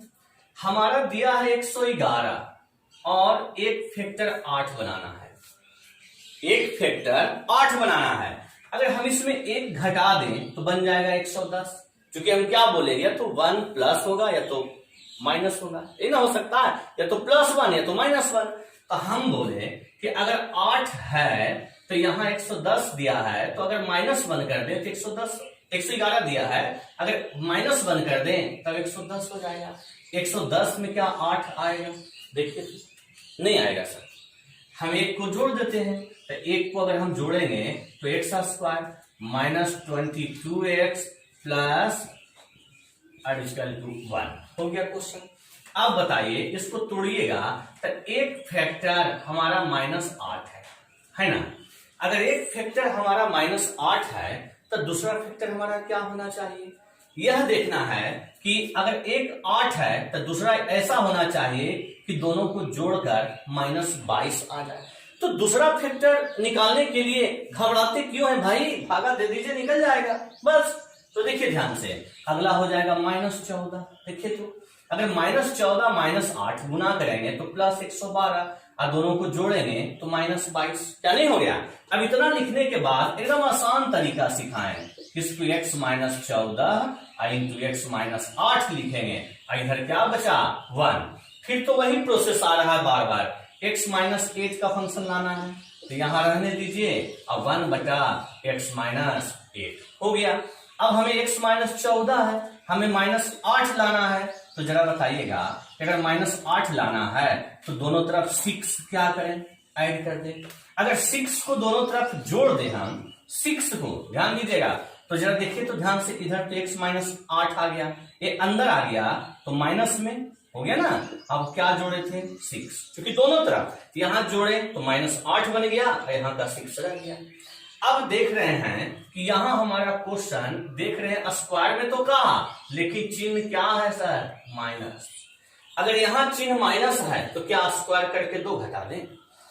A: हमारा दिया है 111 और एक फैक्टर 8 बनाना है, एक फैक्टर 8 बनाना है। अगर हम इसमें एक घटा दें तो बन जाएगा 110, क्योंकि हम क्या बोलेंगे, या तो 1 प्लस होगा या तो माइनस होगा, ये ना हो सकता है, या तो +1 या तो -1। तो हम बोले कि अगर 8 है तो यहाँ 110 दिया है, तो अगर -1 कर दें तो 111 दिया है, अगर -1 कर दें तब 110 हो जाएगा। 110 में क्या 8 आएगा? देखिए नहीं आएगा सर, हम एक को जोड़ देते हैं, तो एक को अगर हम जोड़ेंगे तो x² -22x प्लस =1 हो गया क्वेश्चन। अब बताइए इसको तोड़िएगा तो एक फैक्टर हमारा -8 है ना? अगर एक फैक्टर हमारा -8 है तो दूसरा फैक्टर हमारा क्या होना चाहिए? यह देखना है कि अगर एक 8 है तो दूसरा ऐसा होना चाहिए कि दोनों को जोड़कर -22 आ जाए। तो दूसरा फैक्टर निकालने के लिए घबराते क्यों है भाई? भागा दे दीजिए, निकल जाएगा बस। तो देखिए ध्यान से, अगला हो जाएगा -14। देखिए तो अगर -14 -8 गुना करेंगे तो +112 और दोनों को जोड़ेंगे तो -22। क्या नहीं हो गया? अब इतना लिखने के बाद एकदम आसान तरीका सिखाएं, इसको x -14 इंटू x -8 लिखेंगे और इधर क्या बचा 1। फिर तो वही प्रोसेस आ रहा है बार बार, x -8 का फंक्शन लाना है, तो यहां रहने दीजिए और 1/x -8 हो गया। अब हमें x -14 है, हमें -8 लाना है, तो जरा बताइएगा अगर -8 लाना है तो दोनों तरफ 6 क्या करें? ऐड कर दे। अगर 6 को दोनों तरफ जोड़ दे हम 6 को, ध्यान दीजिएगा, तो जरा देखिए तो ध्यान से, इधर तो x -8 आ गया, ये अंदर आ गया तो माइनस में हो गया ना। अब क्या जोड़े थे? 6, क्योंकि दोनों तरफ यहां जोड़े तो -8 बन गया और यहां का 6 रह गया। अब देख रहे हैं कि यहां हमारा क्वेश्चन देख रहे हैं स्क्वायर में तो कहा, लेकिन चिन्ह क्या है सर? माइनस। अगर यहां चिन्ह माइनस है तो क्या स्क्वायर करके 2 घटा दें,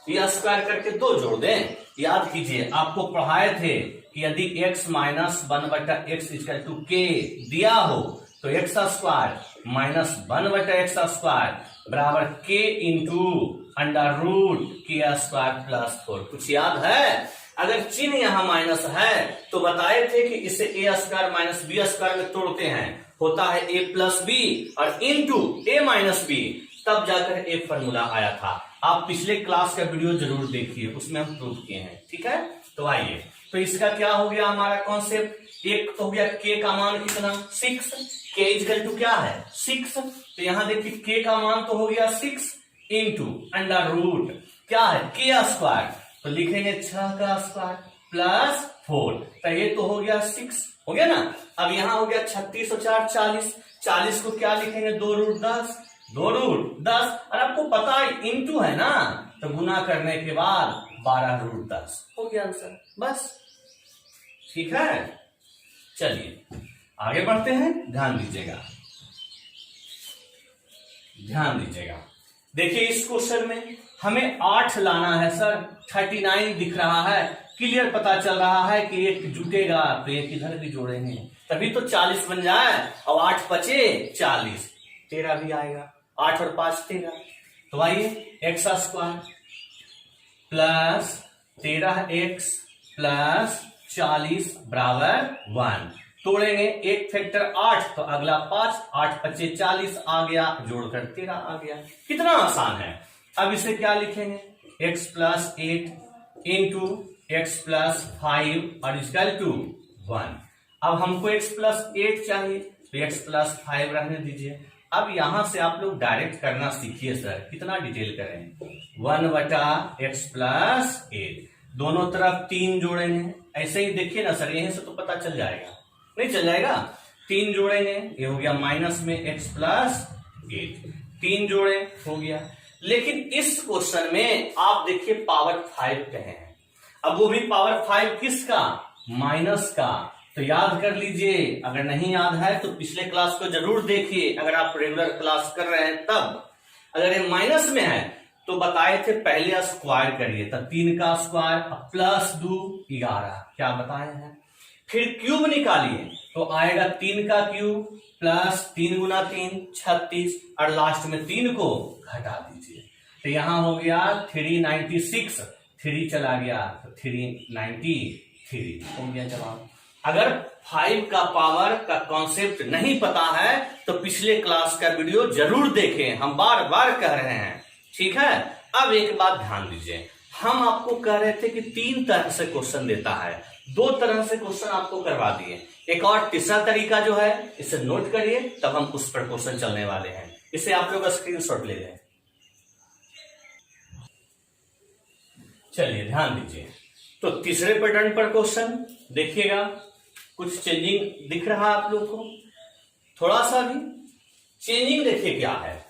A: या स्क्वायर करके 2 जोड़ दें? याद कीजिए आपको पढ़ाए थे कि यदि x -1/x = k दिया हो तो x² -1/x² बराबर k इंटू √k² + 4। कुछ याद है? अगर चिन्ह यहां माइनस है तो बताए थे कि इसे a² - b² में तोड़ते हैं, होता है a + b और इंटू a - b, तब जाकर एक फॉर्मूला आया था। आप पिछले क्लास का वीडियो जरूर देखिए, उसमें हम प्रूव किए हैं, ठीक है? तो आइए, तो इसका क्या हो गया हमारा कॉन्सेप्ट? एक तो हो गया k का मान कितना? 6। k = क्या है? 6। तो यहां देखिए k का मान तो हो गया 6 इंटू √ क्या है? k², तो लिखेंगे 6 का स्क्वायर प्लस 4, तो ये तो हो गया 6 हो गया ना। अब यहां हो गया 36 और 4 40, 40 को क्या लिखेंगे? 2√10, 2√10, और आपको पता है इंटू है ना, तो गुना करने के बाद 12√10 हो गया आंसर, बस। ठीक है, चलिए आगे बढ़ते हैं। ध्यान दीजिएगा, ध्यान दीजिएगा। देखिए इस क्वेश्चन में हमें 8 लाना है सर, 39 दिख रहा है, क्लियर पता चल रहा है कि एक जुटेगा तो एक इधर भी जोड़ेंगे तभी तो 40 बन जाए, और 8 बचे 40, 13 भी आएगा, 8 और 5 13। तो आइए x² प्लस 13x प्लस 40 बराबर 1 तोड़ेंगे, एक फैक्टर 8 तो अगला 5, 8 बचे 40 आ गया, जोड़कर 13 आ गया। कितना आसान है। अब इसे क्या लिखेंगे? x + 8 इंटू x + 5 और = 1। अब हमको x + 8 चाहिए तो x + 5 रहने दीजिए। अब यहां से आप लोग डायरेक्ट करना सीखिए सर, कितना डिटेल करें? 1/x + 8, दोनों तरफ 3 जोड़ेंगे, ऐसे ही देखिए ना सर, यहीं से तो पता चल जाएगा, नहीं चल जाएगा? 3 जोड़ेंगे, ये हो गया माइनस में x + 8, 3 जोड़े हो गया। लेकिन इस क्वेश्चन में आप देखिए पावर 5 कहे हैं, अब वो भी पावर 5 किसका? माइनस का। तो याद कर लीजिए, अगर नहीं याद है तो पिछले क्लास को जरूर देखिए, अगर आप रेगुलर क्लास कर रहे हैं तब। अगर ये माइनस में है तो बताए थे पहले स्क्वायर करिए, तब 3 का स्क्वायर प्लस 2 11, क्या बताए हैं? फिर क्यूब निकालिए तो आएगा 3 का क्यूब प्लस 3 गुना 3 36, और लास्ट में 3 को घटा दीजिए, तो यहां हो गया 396, 3 चला गया तो 393 हो गया जवाब। अगर 5 का पावर का कॉन्सेप्ट नहीं पता है तो पिछले क्लास का वीडियो जरूर देखें, हम बार बार कह रहे हैं, ठीक है? अब एक बात ध्यान दीजिए, हम आपको कह रहे थे कि 3 तरह से क्वेश्चन देता है, 2 तरह से क्वेश्चन आपको करवा दिए। एक और तीसरा तरीका जो है, इसे नोट करिए, तब हम उस पर क्वेश्चन चलने वाले हैं। इसे आप लोग स्क्रीनशॉट ले लें। चलिए ध्यान दीजिए। तो तीसरे पैटर्न पर क्वेश्चन देखिएगा, कुछ चेंजिंग दिख रहा है आप लोग को, थोड़ा सा भी चेंजिंग देखिए क्या है।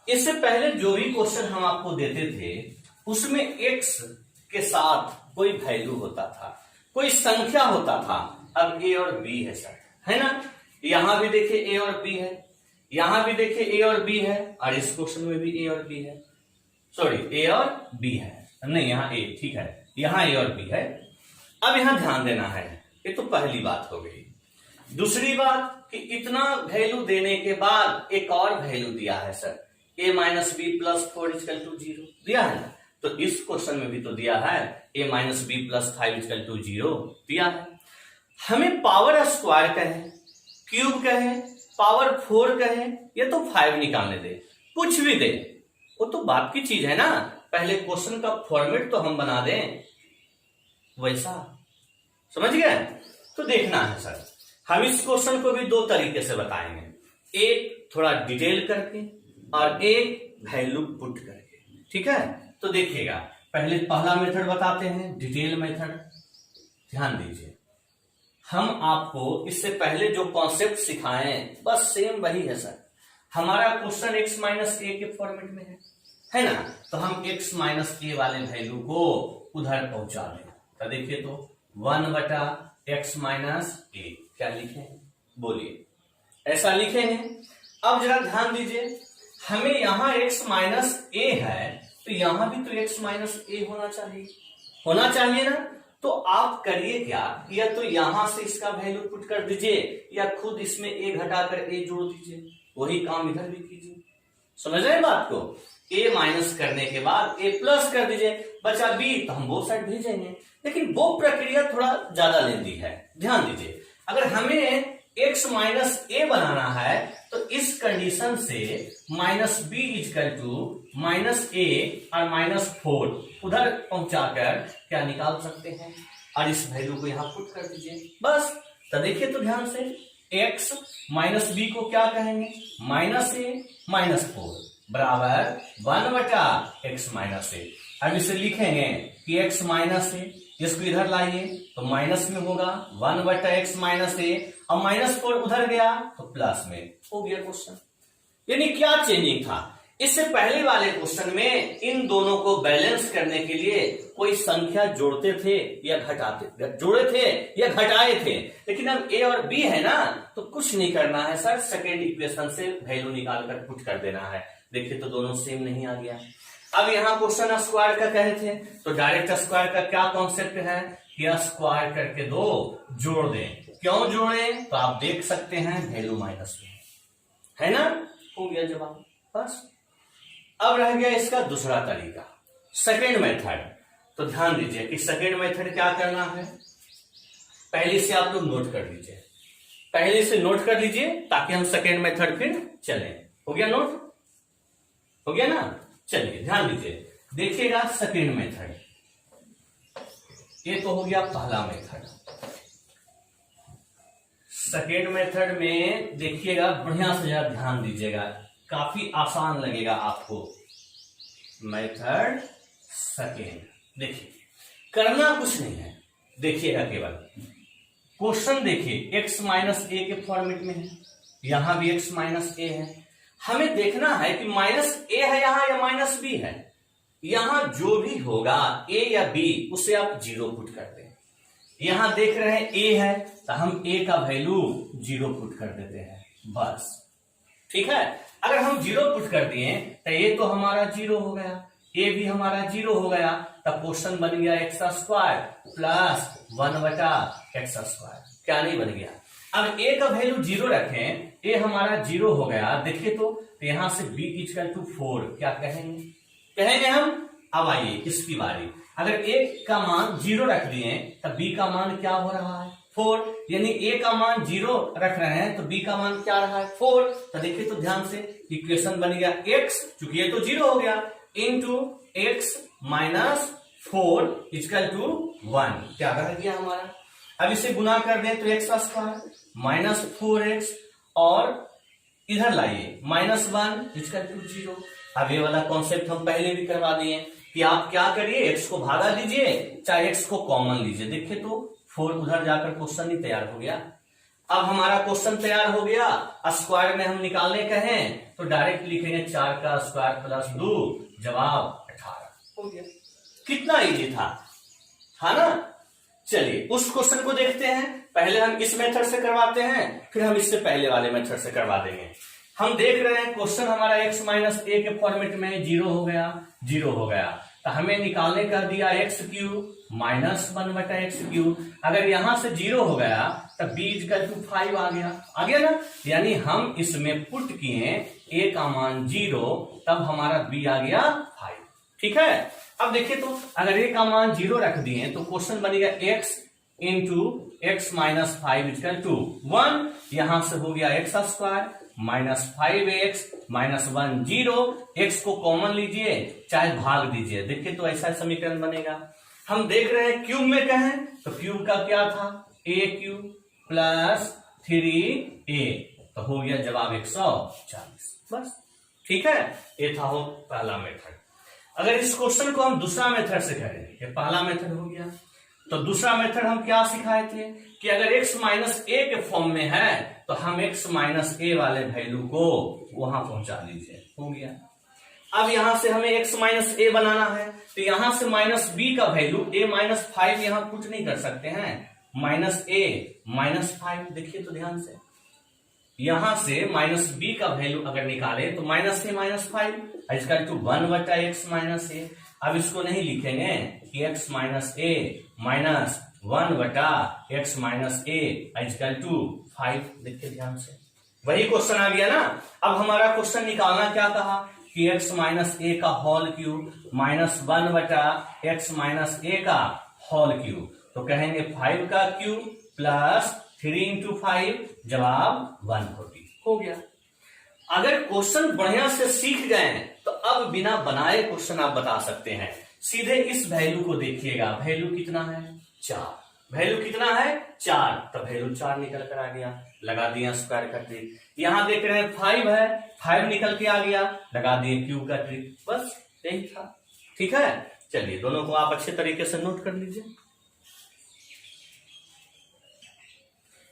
A: इससे पहले जो भी क्वेश्चन हम आपको देते थे उसमें x के साथ कोई वैल्यू होता था, कोई संख्या होता था। अब a और b है सर, है ना। यहां भी देखिए a और b है, यहां भी देखिए a और b है, और इस क्वेश्चन में भी a और b है, सॉरी a और b है, नहीं यहाँ a, ठीक है, यहाँ a और b है। अब यहां ध्यान देना है, ये तो पहली बात हो गई। दूसरी बात कि इतना वैल्यू देने के बाद एक और वैल्यू दिया है sir, a minus b plus 4 equal to 0 दिया है ना। तो इस क्वेश्चन में भी तो दिया है a minus b plus 5 equal to 0 दिया है। हमें पावर स्क्वायर कहे, क्यूब कहे, पावर 4 कहे, ये तो 5 निकालने दे, कुछ भी दे, वो तो बात की चीज है ना। पहले क्वेश्चन का फॉर्मेट तो हम बना दें वैसा, समझ गए। तो देखना है सर, हम इस क्वेश्चन को भी 2 तरीके से बताएंगे, एक थोड़ा डिटेल करके और एक वैल्यू पुट करके, ठीक है। तो देखिएगा, पहले पहला मेथड बताते हैं, डिटेल मेथड। ध्यान दीजिए, हम आपको इससे पहले जो कॉन्सेप्ट सिखाए बस सेम वही है सर। हमारा क्वेश्चन x माइनस ए के फॉर्मेट में है ना, तो हम x माइनस ए वाले वैल्यू को उधर पहुंचा दें। तो देखिए, तो 1/x माइनस ए क्या लिखे हैं, बोलिए, ऐसा लिखे हैं। अब जरा ध्यान दीजिए, हमें यहां x माइनस ए है, तो यहां भी तो x माइनस ए होना चाहिए ना। तो आप करिए क्या, या तो यहां से इसका वैल्यू पुट कर दीजिए, या खुद इसमें a घटाकर a जोड़ दीजिए, वही काम इधर भी कीजिए। समझ रहे हैं बात को। a माइनस करने के बाद a प्लस कर दीजिए, बचा b, तो हम वो साइड भेजेंगे। लेकिन वो प्रक्रिया थोड़ा ज्यादा लेती है। ध्यान दीजिए, अगर हमें x माइनस ए बनाना है तो इस कंडीशन से minus b equal to minus a और -4 उधर पहुंचाकर क्या निकाल सकते हैं, और इस वैल्यू को यहां पुट कर दीजिए बस। तो देखिए, तो ध्यान से, x माइनस बी को क्या कहेंगे, -a -4 बराबर 1/x माइनस ए। अब इसे लिखेंगे कि x माइनस ए, इसको इधर लाइए तो माइनस में होगा 1/x माइनस ए, और -4 उधर गया तो प्लस में हो गया क्वेश्चन। यानी क्या चेंजिंग था, इससे पहले वाले क्वेश्चन में इन दोनों को बैलेंस करने के लिए कोई संख्या जोड़ते थे या घटाते, जोड़े थे या घटाए थे। लेकिन अब a और b है ना, तो कुछ नहीं करना है सर, सेकेंड इक्वेशन से वैल्यू निकालकर पुट कर देना है। देखिए, तो दोनों सेम नहीं आ गया। अब यहाँ क्वेश्चन स्क्वायर का कहे थे, तो डायरेक्ट स्क्वायर का क्या कॉन्सेप्ट है कि स्क्वायर करके 2 जोड़ दें। क्यों जोड़ें, तो आप देख सकते हैं वैल्यू माइनस में है ना, हो गया जवाब बस। अब रह गया इसका दूसरा तरीका, सेकेंड मेथड। तो ध्यान दीजिए कि सेकेंड मेथड क्या करना है, पहले से आप लोग नोट कर लीजिए, पहले से नोट कर लीजिए ताकि हम सेकेंड मेथड फिर चलें। हो गया नोट, हो गया ना। चलिए ध्यान दीजिए, देखिएगा सेकेंड मेथड, ये तो हो गया पहला मेथड। सेकेंड मेथड में देखिएगा, बढ़िया से जरा ध्यान दीजिएगा, काफी आसान लगेगा आपको। मेथड सेकेंड, देखिए करना कुछ नहीं है, देखिएगा केवल क्वेश्चन देखिए, x माइनस ए के फॉर्मेट में है, यहां भी x माइनस ए है। हमें देखना है कि माइनस ए है यहां या माइनस बी है। यहां जो भी होगा a या b, उसे आप 0 पुट कर दें। यहां देख रहे हैं a है, तो हम a का वैल्यू 0 पुट कर देते हैं बस, ठीक है। अगर हम 0 पुट कर दिए तो ये तो हमारा 0 हो गया, a भी हमारा 0 हो गया, तब क्वेश्चन बन गया x square plus 1/x square, क्या नहीं बन गया। अब a का वैल्यू 0 रखें, a हमारा 0 हो गया, देखिए तो यहां से b इक्वल टू 4 क्या कहेंगे हम। अब आइए इसकी बारी, अगर a का मान 0 रख दिए तब b का मान क्या हो रहा है 4, यानी a का मान 0 रख रहे हैं तो b का मान क्या रहा है 4। तो देखिए, तो ध्यान से इक्वेशन बन गया x, चूंकि ये तो 0 हो गया, into x minus 4 equal to 1 क्या रह गया हमारा। अब इसे गुना कर दें तो एक्स स्क्वायर माइनस 4x और इधर लाइए -1 इक्वल टू 0। अब ये वाला कॉन्सेप्ट हम पहले भी करवा दिए कि आप क्या करिए, एक्स को भागा दीजिए चाहे एक्स को कॉमन लीजिए। देखिए तो 4 उधर जाकर क्वेश्चन ही तैयार हो गया। अब हमारा क्वेश्चन तैयार हो गया। स्क्वायर में हम निकालने कहें तो डायरेक्ट लिखेंगे 4 का स्क्वायर प्लस 2 जवाब 18 हो गया। कितना इजी था ना। चलिए उस क्वेश्चन को देखते हैं। पहले हम इस मेथड से करवाते हैं, फिर हम इससे पहले वाले मेथड से करवा देंगे। हम देख रहे हैं क्वेश्चन हमारा x माइनस ए के फॉर्मेट में 0 हो गया, 0 हो गया। तो हमें निकालने का दिया एक्स क्यूब माइनस 1/x³। अगर यहां से 0 हो गया तब b इक्वल टू 5 आ गया ना। यानी हम इसमें पुट किए a का मान 0, तब हमारा b आ गया 5। ठीक है। अब देखिए तो अगर a का मान 0 रख दिए तो क्वेश्चन बनेगा x into x minus 5 equal to 1। यहां से हो गया x square minus 5x minus 1 0। X को कॉमन लीजिए चाहे भाग दीजिए। देखिए तो ऐसा समीकरण बनेगा। हम देख रहे हैं क्यूब में कहें तो क्यूब का क्या था, a क्यूब प्लस 3a, तो हो गया जवाब 140 बस। ठीक है, ये था हो पहला मेथड। अगर इस क्वेश्चन को हम दूसरा मेथड से करें, ये पहला मेथड हो गया, तो दूसरा मेथड हम क्या सिखाए थे कि अगर x माइनस ए के फॉर्म में है तो हम x माइनस ए वाले वैल्यू को वहां पहुंचा दीजिए। हो गया। अब यहां से हमें x माइनस ए बनाना है तो यहां से माइनस बी का वैल्यू a माइनस 5 यहां पुट नहीं कर सकते हैं, माइनस ए माइनस 5। देखिए तो ध्यान से, यहां से माइनस बी का वैल्यू अगर निकाले तो minus a minus 5 equal to 1/x minus a. अब इसको नहीं लिखेंगे कि x minus a minus 1/x minus a equal to 5। देखिए ध्यान से, वही क्वेश्चन आ गया ना। अब हमारा क्वेश्चन निकालना क्या कहा कि x माइनस ए का whole cube minus 1/x minus a का होल क्यूब, तो कहेंगे 5 का क्यूब प्लस 3 इंटू 5 जवाब 140 हो गया। अगर क्वेश्चन बढ़िया से सीख गए तो अब बिना बनाए क्वेश्चन आप बता सकते हैं। सीधे इस वैल्यू को देखिएगा, वैल्यू कितना है 4, वैल्यू कितना है 4, तो वैल्यू 4 निकल कर आ गया, लगा दिया स्क्वायर का ट्रिक। यहां देख रहे हैं 5 है, 5 निकल के आ गया, लगा दिए क्यूब का ट्रिक, बस यही था। ठीक है, चलिए दोनों को आप अच्छे तरीके से नोट कर लीजिए।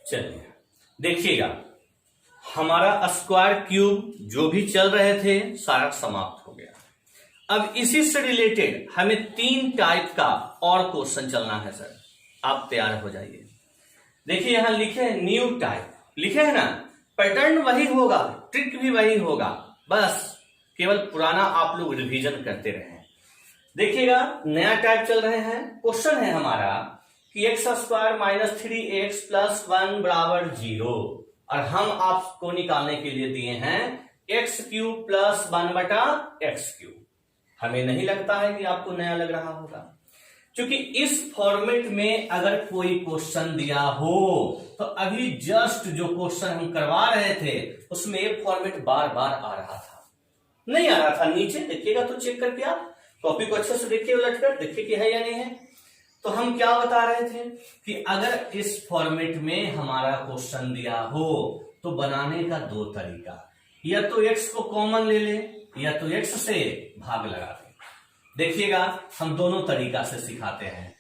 A: चलिए देखिएगा, हमारा स्क्वायर क्यूब जो भी चल रहे थे सारा समाप्त हो गया। अब इसी से रिलेटेड हमें 3 टाइप का और क्वेश्चन चलना है सर, आप तैयार हो जाइए। देखिए यहां लिखे हैं न्यू टाइप, लिखे हैं ना, पैटर्न वही होगा, ट्रिक भी वही होगा, बस केवल पुराना आप लोग रिवीजन करते रहे। देखिएगा नया टाइप चल रहे हैं। क्वेश्चन है हमारा कि x square minus 3x plus 1 बराबर 0, और हम आपको निकालने के लिए दिए हैं एक्स क्यूब प्लस 1/x³। हमें नहीं लगता है कि आपको नया लग रहा होगा, क्योंकि इस फॉर्मेट में अगर कोई क्वेश्चन दिया हो तो अभी जस्ट जो क्वेश्चन हम करवा रहे थे उसमें ये फॉर्मेट बार बार आ रहा था, नहीं आ रहा था। नीचे देखिएगा तो चेक करके आप कॉपी को अच्छे से देखिए, उलट कर देखिए कि है या नहीं है। तो हम क्या बता रहे थे कि अगर इस फॉर्मेट में हमारा क्वेश्चन दिया हो तो बनाने का 2 तरीका, या तो x को कॉमन ले ले या तो x से भाग लगा दे। देखिएगा हम दोनों तरीका से सिखाते हैं।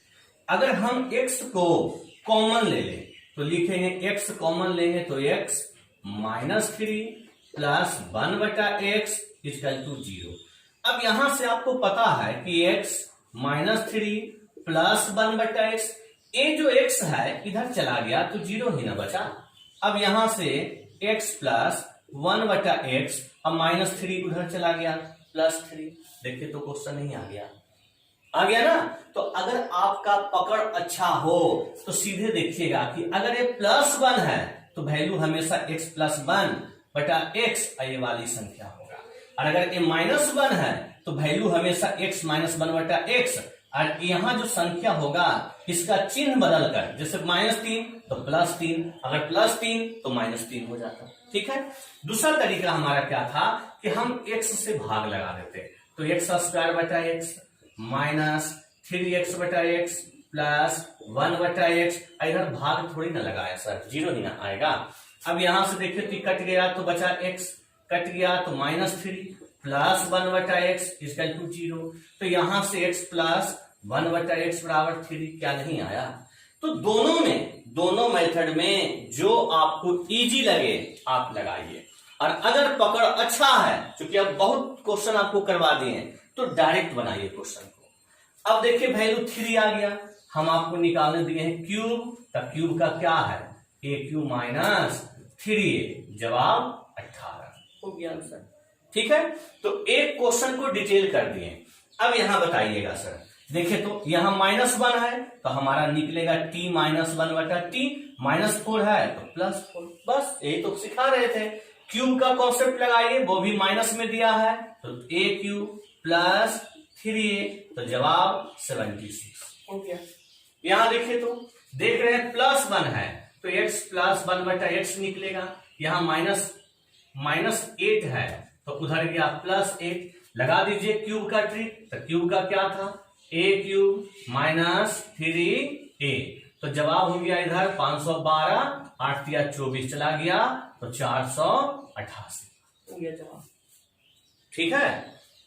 A: अगर हम x को कॉमन ले ले तो लिखेंगे x कॉमन लेंगे तो x minus 3 plus 1/x equal to 0। अब यहां से आपको पता है कि x माइनस 3 प्लस 1/x, ये जो x है इधर चला गया तो 0 ही ना बचा। अब यहां से x प्लस 1/x, अब माइनस 3 उधर चला गया प्लस 3। देखिए तो क्वेश्चन नहीं आ गया ना। तो अगर आपका पकड़ अच्छा हो तो सीधे देखिएगा कि अगर ये प्लस 1 है तो वैल्यू हमेशा x प्लस 1/x ये वाली संख्या होगा, और अगर ये माइनस 1 है तो वैल्यू हमेशा x माइनस 1/x, और यहां जो संख्या होगा इसका चिन्ह बदल कर, जैसे -3 तो +3, अगर +3 तो -3 हो जाता। ठीक है। दूसरा तरीका हमारा क्या था कि हम x से भाग लगा देते, तो x² बटा x माइनस 3x बटा x प्लस 1 बटा x। इधर भाग थोड़ी ना लगाया सर, जीरो ही ना आएगा। अब यहां से देखिए तो कट गया तो बचा x, कट गया तो -3 प्लस 1 बटा x इक्वल टू 0। तो यहां से x प्लस 1 बटा x बराबर 3, क्या नहीं आया? तो दोनों मेथड में जो आपको इजी लगे आप लगाइए। और अगर पकड़ अच्छा है, क्योंकि अब बहुत क्वेश्चन आपको करवा दिए हैं, तो डायरेक्ट बनाइए क्वेश्चन को। अब देखिए वैल्यू 3 आ गया, हम आपको निकालने दिए हैं क्यूब, तो क्यूब का क्या है a³ माइनस 3a, जवाब 18 हो गया आंसर। ठीक है, तो एक क्वेश्चन को डिटेल कर दिए। अब यहां बताइएगा सर, देखिए तो यहां -1 है तो हमारा निकलेगा t -1 बटा t, -4 है तो +4, बस यही तो सिखा रहे थे। क्यूब का कॉन्सेप्ट लगाइए, वो भी माइनस में दिया है, तो a³ प्लस 3a, तो जवाब 76 हो गया। यहां देखिए तो देख रहे हैं +1 है तो x प्लस 1 बटा x निकलेगा। यहां -8 है तो उधर गया +8, लगा दीजिए क्यूब का ट्रिक। तो क्यूब का क्या था, a³ माइनस 3a, तो जवाब हो गया इधर 512, 8 या 24 चला गया तो 488 हो गया जवाब। ठीक है,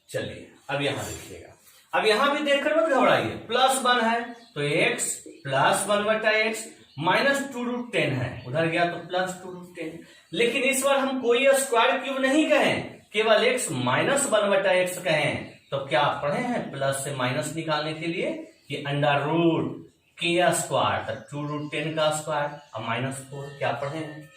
A: चलिए अब यहां देखिएगा, अब यहां भी देखकर मत घबराइए, +1 है तो x प्लस 1 बटा x, -2√10 है, उधर गया तो +2√10। लेकिन इस बार हम कोई स्क्वायर क्यूब नहीं कहें, केवल x -1 बटा x कहें। तो क्या पढ़े हैं प्लस से माइनस निकालने के लिए, कि √k² तो 2√10 का स्क्वायर, अब -4 क्या पढ़े हैं,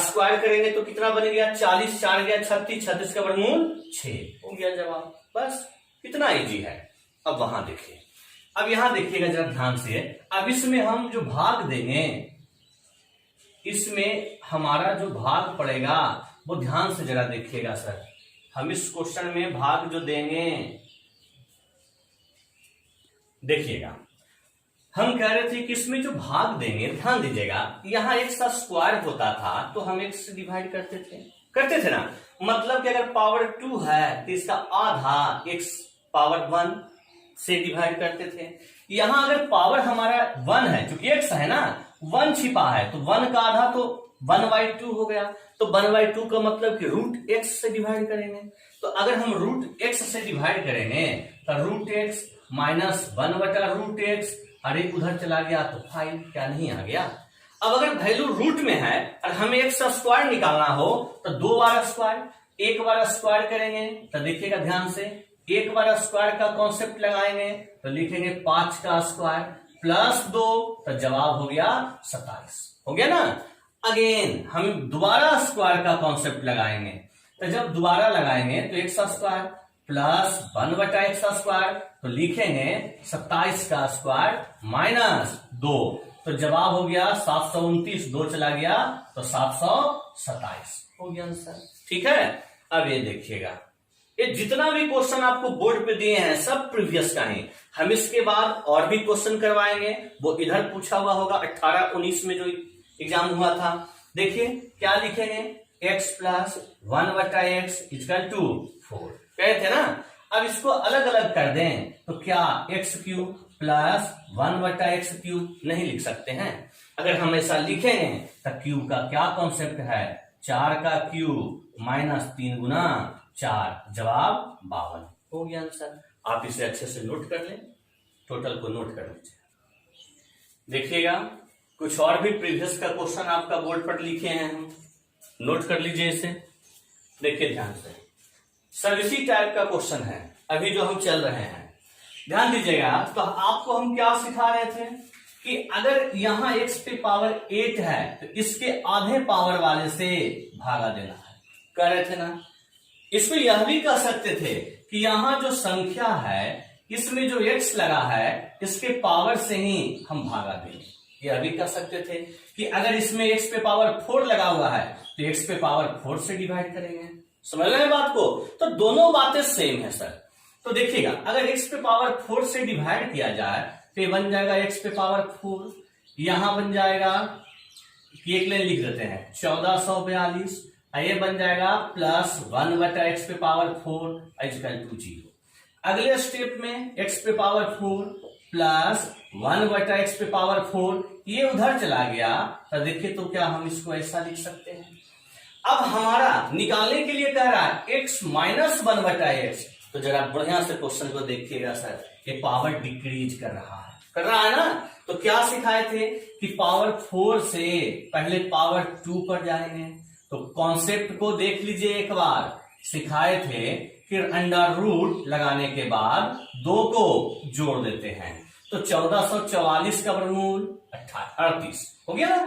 A: स्क्वायर करेंगे तो कितना बन गया 40, 4 गया 36, 36 का वर्गमूल 6 हो गया जवाब। बस कितना इजी है। अब वहां देखिए, अब यहां देखिएगा जरा ध्यान से, अब इसमें हम जो भाग देंगे, इसमें हमारा जो भाग पड़ेगा वो ध्यान से जरा देखिएगा सर। हम इस क्वेश्चन में भाग जो देंगे, देखिएगा हम कह रहे थे कि इसमें जो भाग देंगे, ध्यान दीजिएगा, यहां x का स्क्वायर होता था तो हम x से डिवाइड करते थे ना, मतलब कि अगर पावर 2 है तो इसका आधा x पावर 1 से डिवाइड करते थे। यहां अगर पावर हमारा 1 है, क्योंकि x है ना, 1 छिपा है तो 1 का आधा तो 1/2 हो गया, तो 1/2 का मतलब कि √x से डिवाइड करेंगे। तो अगर हम √x से डिवाइड करेंगे तो √x माइनस 1 बटा √x, अरे उधर चला गया तो 5, क्या नहीं आ गया। अब अगर वैल्यू रूट में है और हमें x का स्क्वायर निकालना हो तो 2 बार स्क्वायर, 1 बार स्क्वायर करेंगे तो देखिएगा ध्यान से, 1 बार स्क्वायर का कॉन्सेप्ट लगाएंगे तो लिखेंगे 5 का स्क्वायर प्लस 2, तो जवाब हो गया 27 हो गया ना। अगेन हम दोबारा स्क्वायर का कॉन्सेप्ट लगाएंगे, तो जब दोबारा लगाएंगे तो x का स्क्वायर प्लस 1 बटा x का स्क्वायर, तो लिखेंगे 27 का स्क्वायर माइनस 2, तो जवाब हो गया 729, 2 चला गया तो 727 हो गया आंसर। ठीक है, अब ये देखिएगा, ये जितना भी क्वेश्चन आपको बोर्ड पे दिए हैं सब प्रीवियस का ही, हम इसके बाद और भी क्वेश्चन करवाएंगे, वो इधर पूछा हुआ होगा 18-19 में जो एग्जाम हुआ था। देखिए क्या लिखेंगे, x प्लस 1 बटा x इक्वल टू 4 कहे थे ना। अब इसको अलग अलग कर दें तो क्या x³ प्लस 1 बटा x³ नहीं लिख सकते हैं। अगर हम ऐसा लिखेंगे तो क्यूब का क्या कॉन्सेप्ट है, 4 का क्यूब माइनस 3 गुना 4, जवाब 52 हो गया आंसर। आप इसे अच्छे से नोट कर लें, टोटल को नोट कर लीजिए। देखिएगा कुछ और भी प्रीवियस का क्वेश्चन आपका बोर्ड पर लिखे हैं, हम नोट कर लीजिए इसे। देखिए ध्यान से, सब इसी टाइप का क्वेश्चन है अभी जो हम चल रहे हैं, ध्यान दीजिएगा। तो आपको हम क्या सिखा रहे थे कि अगर यहां x पे पावर 8 है तो इसके आधे पावर वाले से भागा देना है, कह रहे थे ना। इसमें यह भी कह सकते थे कि यहां जो संख्या है इसमें जो x लगा है इसके पावर से ही हम भागा देंगे, यह भी कह सकते थे कि अगर इसमें x पे पावर 4 लगा हुआ है तो x पे पावर 4 से डिवाइड करेंगे। समझ रहे हैं बात को, तो दोनों बातें सेम है सर। तो देखिएगा अगर x पे पावर 4 से डिवाइड किया जाए तो ये बन जाएगा x पे पावर 4, यहां बन जाएगा, एक लाइन लिख देते हैं 1442, ये बन जाएगा प्लस 1 बटा x पे पावर 4 इक्वल टू 0। अगले स्टेप में x पे पावर 4 प्लस 1/x पे पावर 4, ये उधर चला गया तो देखिए तो क्या हम इसको ऐसा लिख सकते हैं। अब हमारा निकालने के लिए कह रहा है x माइनस 1/x, तो जरा बढ़िया से क्वेश्चन को देखिएगा सर, ये पावर डिक्रीज कर रहा है ना। तो क्या सिखाए थे कि पावर 4 से पहले पावर 2 पर जाएंगे। तो कॉन्सेप्ट को देख लीजिए एक बार, सिखाए थे कि अंडर रूट लगाने के बाद 2 को जोड़ देते हैं, तो 1444 का वर्गमूल 38 हो गया ना।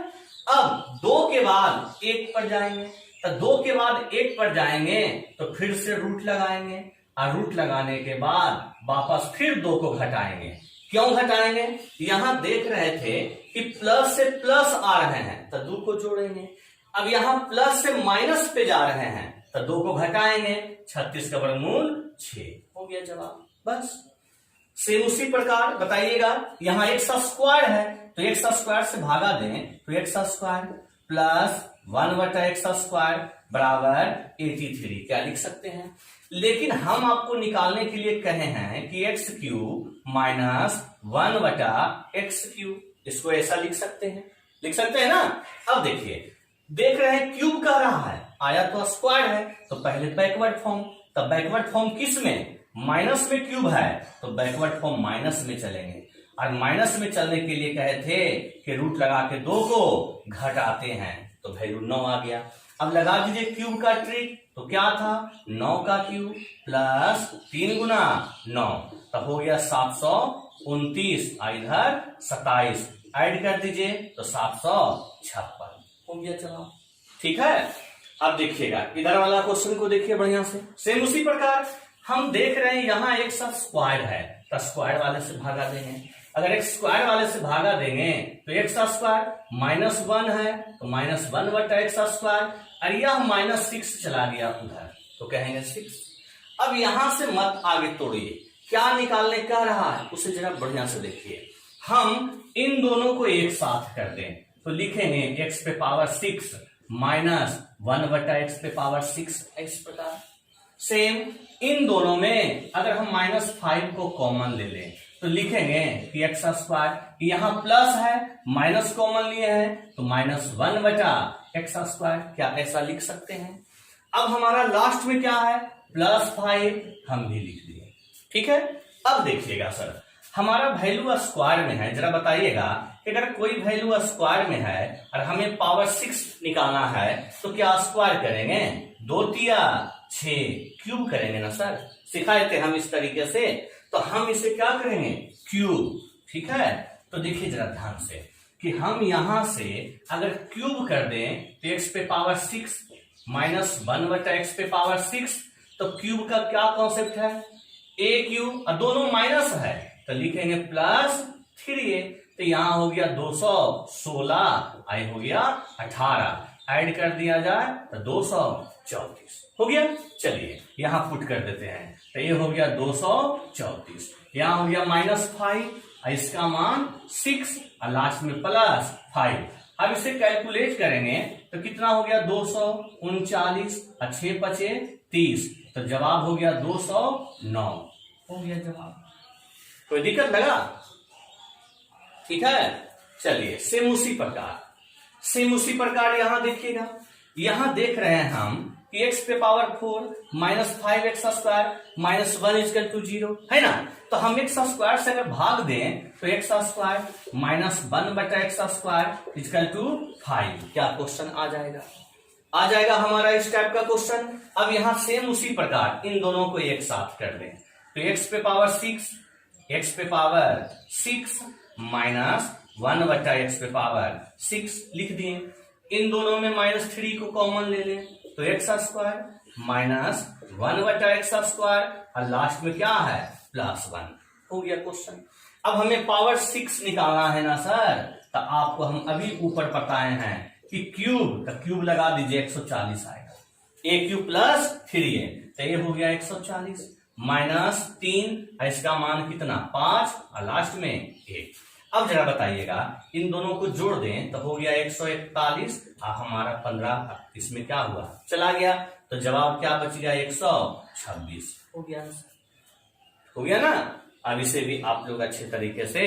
A: अब 2 के बाद 1 पर जाएंगे, तो 2 के बाद 1 पर जाएंगे तो फिर से रूट लगाएंगे, और रूट लगाने के बाद वापस फिर 2 को घटाएंगे। क्यों घटाएंगे? यहां देख रहे थे कि प्लस से प्लस आ रहे हैं तो 2 को जोड़ेंगे, अब यहां प्लस से माइनस पे जा रहे हैं तो 2 को घटाएंगे, 36 का वर्गमूल 6 हो गया जवाब। बस सेम उसी प्रकार बताइएगा, यहां एक्स स्क्वायर है तो एक्स स्क्वायर से भागा दें तो x square plus 1/x square बराबर 83, क्या लिख सकते हैं। लेकिन हम आपको निकालने के लिए कहे हैं कि x cube minus 1/x cube, इसको ऐसा लिख सकते हैं ना। अब देखिए, देख रहे हैं क्यूब कह रहा है, आया तो स्क्वायर है तो पहले बैकवर्ड फॉर्म, तो बैकवर्ड फॉर्म किस में, माइनस में क्यूब है तो बैकवर्ड फॉर्म माइनस में चलेंगे, और माइनस में चलने के लिए कहे थे कि रूट लगा के 2 को घटाते हैं, तो वैल्यू 9 आ गया। अब लगा दीजिए क्यूब का ट्रिक, तो क्या था, 9 का क्यूब प्लस 3 गुना 9, तब हो गया 729, इधर 27 ऐड कर दीजिए तो 756 हो गया जवाब। ठीक है। अब देखिएगा इधर वाला क्वेश्चन को देखिए बढ़िया से, सेम उसी प्रकार हम देख रहे हैं यहां एक्स स्क्वायर है तो स्क्वायर वाले से भागा देंगे, अगर एक्स स्क्वायर वाले से भागा देंगे तो एक्स स्क्वायर माइनस 1 है तो माइनस 1/x स्क्वायर, और यह माइनस 6 चला गया उधर तो कहेंगे 6। अब यहां से मत आगे तोड़िए, क्या निकालने कह रहा है उसे जरा बढ़िया से देखिए। हम इन दोनों को एक साथ कर दें तो लिखेंगे x पे पावर 6 माइनस 1/x पे पावर 6 इस प्रकार। सेम इन दोनों में अगर हम -5 को कॉमन ले लें तो लिखेंगे कि एक्स स्क्वायर, यहां प्लस है माइनस कॉमन लिए हैं तो -1/x स्क्वायर, क्या ऐसा लिख सकते हैं। अब हमारा लास्ट में क्या है, +5 हम भी लिख दिए। ठीक है। अब देखिएगा सर, हमारा वैल्यू स्क्वायर में है, जरा बताइएगा कि अगर कोई वैल्यू स्क्वायर में है और हमें पावर 6 निकालना है तो क्या स्क्वायर करेंगे, 2 तिया 6 क्यूब करेंगे ना सर, सिखाए थे हम इस तरीके से, तो हम इसे क्या करेंगे, क्यूब। ठीक है। तो देखिए जरा ध्यान से कि हम यहां से अगर क्यूब कर दें तो x पे पावर 6 माइनस 1/x पे पावर 6, तो क्यूब का क्या कॉन्सेप्ट है, a क्यूब, और दोनों माइनस है तो लिखेंगे +3a, तो यहां हो गया 216, आई हो गया 18, ऐड कर दिया जाए तो 234 हो गया। चलिए यहां पुट कर देते हैं, तो ये हो गया 234, यहां हो गया -5, इसका मान 6 और लास्ट में +5। अब इसे कैलकुलेट करेंगे तो कितना हो गया, 239 और 6 × 5 = 30, तो जवाब हो गया 209 हो गया जवाब। कोई दिक्कत लगा? ठीक है। चलिए सेम उसी प्रकार यहां देखिएगा, यहां देख रहे हैं हम कि x पे पावर 4 -5x स्क्वायर -1 = 0 है ना, तो हम x स्क्वायर से अगर भाग दें तो x स्क्वायर -1/x स्क्वायर = 5, क्या क्वेश्चन आ जाएगा हमारा इस टाइप का क्वेश्चन। अब यहां सेम उसी प्रकार इन दोनों को एक साथ कर दें तो x पे पावर 6 माइनस 1/x पे पावर 6 लिख दिए, इन दोनों में -3 को कॉमन ले लें तो x square minus 1/x square, और लास्ट में क्या है, +1 हो गया क्वेश्चन। अब हमें पावर 6 निकालना है ना सर, तो आपको हम अभी ऊपर बताए हैं कि क्यूब लगा दीजिए 140 आएगा, a क्यूब +3a, तो ये हो गया 140 -3, इसका मान कितना 5, और लास्ट में 1। अब जरा बताइएगा इन दोनों को जोड़ दें तो हो गया 141, और हमारा 15 इसमें क्या हुआ, चला गया, तो जवाब क्या बच गया, 126 हो गया ना। अब इसे भी आप लोग अच्छे तरीके से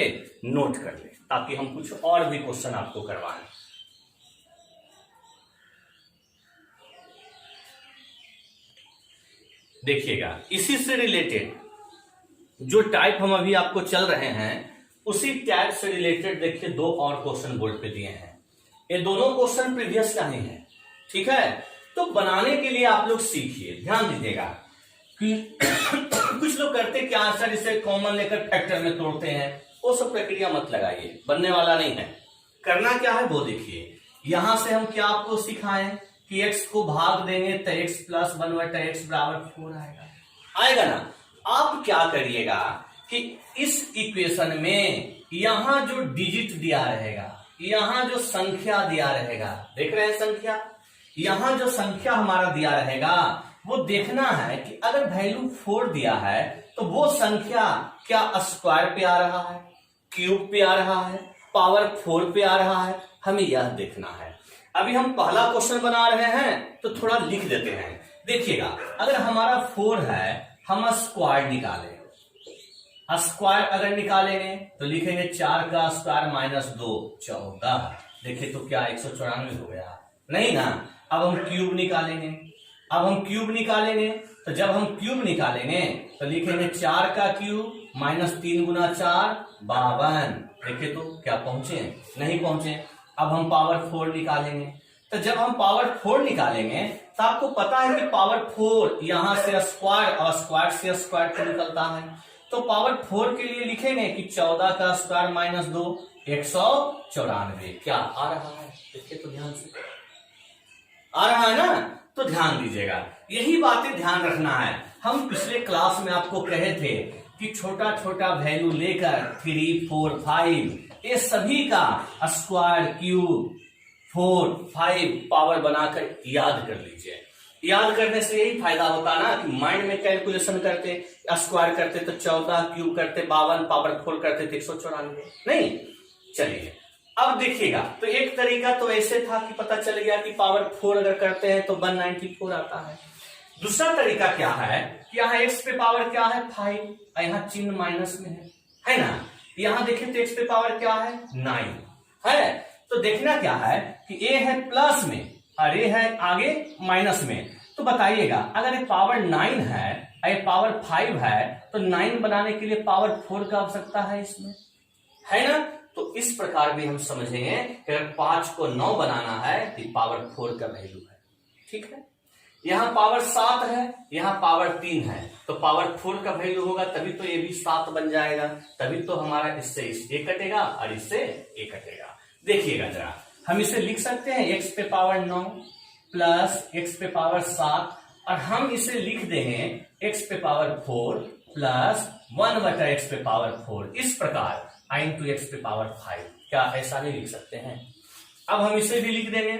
A: नोट कर ले ताकि हम कुछ और भी क्वेश्चन आपको करवाएं। देखिएगा, इसी से रिलेटेड जो टाइप हम अभी आपको चल रहे हैं उसी टाइप से रिलेटेड देखिए 2 और क्वेश्चन बोर्ड पे दिए हैं। ये दोनों क्वेश्चन प्रीवियस का ही है, ठीक है। तो बनाने के लिए आप लोग सीखिए, ध्यान दीजिएगा कि कुछ लोग करते क्या सर, इसे कॉमन लेकर फैक्टर में तोड़ते हैं, वो सब प्रक्रिया मत लगाइए, बनने वाला नहीं है। करना क्या है वो देखिए, यहां से हम क्या आपको सिखाएं कि x को भाग देंगे तो x प्लस 1/x बराबर 4 आएगा ना। आप क्या करिएगा कि इस इक्वेशन में यहां जो डिजिट दिया रहेगा, यहां जो संख्या दिया रहेगा, देख रहे हैं संख्या, यहां जो संख्या हमारा दिया रहेगा वो देखना है कि अगर वैल्यू 4 दिया है तो वो संख्या क्या स्क्वायर पे आ रहा है, क्यूब पे आ रहा है, पावर 4 पे आ रहा है, हमें यह देखना है। अभी हम पहला क्वेश्चन बना रहे हैं तो थोड़ा लिख देते हैं। देखिएगा, अगर हमारा 4 है, हम स्क्वायर निकालें, स्क्वायर अगर निकालेंगे तो लिखेंगे 4 का स्क्वायर माइनस 2 14। देखिए तो क्या 194 हो गया, नहीं ना। अब हम क्यूब निकालेंगे, तो जब हम क्यूब निकालेंगे तो लिखेंगे 4 का क्यूब माइनस 3 गुना 4 52। देखिए तो क्या पहुंचे, नहीं पहुंचे। अब हम पावर 4 निकालेंगे, तो जब हम पावर 4 निकालेंगे तो आपको पता है कि पावर 4 यहां से स्क्वायर और स्क्वायर से स्क्वायर तो निकलता है, तो पावर 4 के लिए लिखेंगे कि 14 का स्क्वायर माइनस 2 194। क्या आ रहा है, देखिए तो ध्यान से आ रहा है ना। तो ध्यान दीजिएगा, यही बातें ध्यान रखना है। हम पिछले क्लास में आपको कहे थे कि छोटा छोटा वैल्यू लेकर 3 4 5 ये सभी का स्क्वायर क्यूब 4 5 पावर बनाकर याद कर लीजिए। याद करने से यही फायदा होता ना कि माइंड में कैलकुलेशन करते, स्क्वायर करते तो 14, क्यूब करते 52, पावर 4 करते तो 194। नहीं, चलिए अब देखिएगा, तो एक तरीका तो ऐसे था कि पता चल गया कि पावर 4 अगर करते हैं तो 194 आता है। दूसरा तरीका क्या है कि यहाँ x पे पावर क्या है 5, यहाँ चिन्ह माइनस में है ना। यहाँ देखिए तो x पे पावर क्या है 9 है। तो देखना क्या है कि a है प्लस में और a है आगे माइनस में। तो बताइएगा, अगर ये पावर 9 है और ये पावर 5 है तो 9 बनाने के लिए पावर 4 का आवश्यकता है इसमें, है ना। तो इस प्रकार भी हम समझेंगे कि अगर 5 को 9 बनाना है तो पावर 4 का वैल्यू है, ठीक है। यहाँ पावर 7 है, यहाँ पावर 3 है, तो पावर 4 का वैल्यू होगा तभी तो ये भी 7 बन जाएगा, तभी तो हमारा इससे एक कटेगा और इससे एक कटेगा। देखिएगा जरा, हम इसे लिख सकते हैं x पे पावर 9 प्लस x पे पावर 7, और हम इसे लिख देंगे x पे पावर 4 प्लस 1/x पे पावर 4। इस प्रकार x पे पावर 5। क्या ऐसा नहीं लिख सकते हैं? अब हम इसे भी लिख देंगे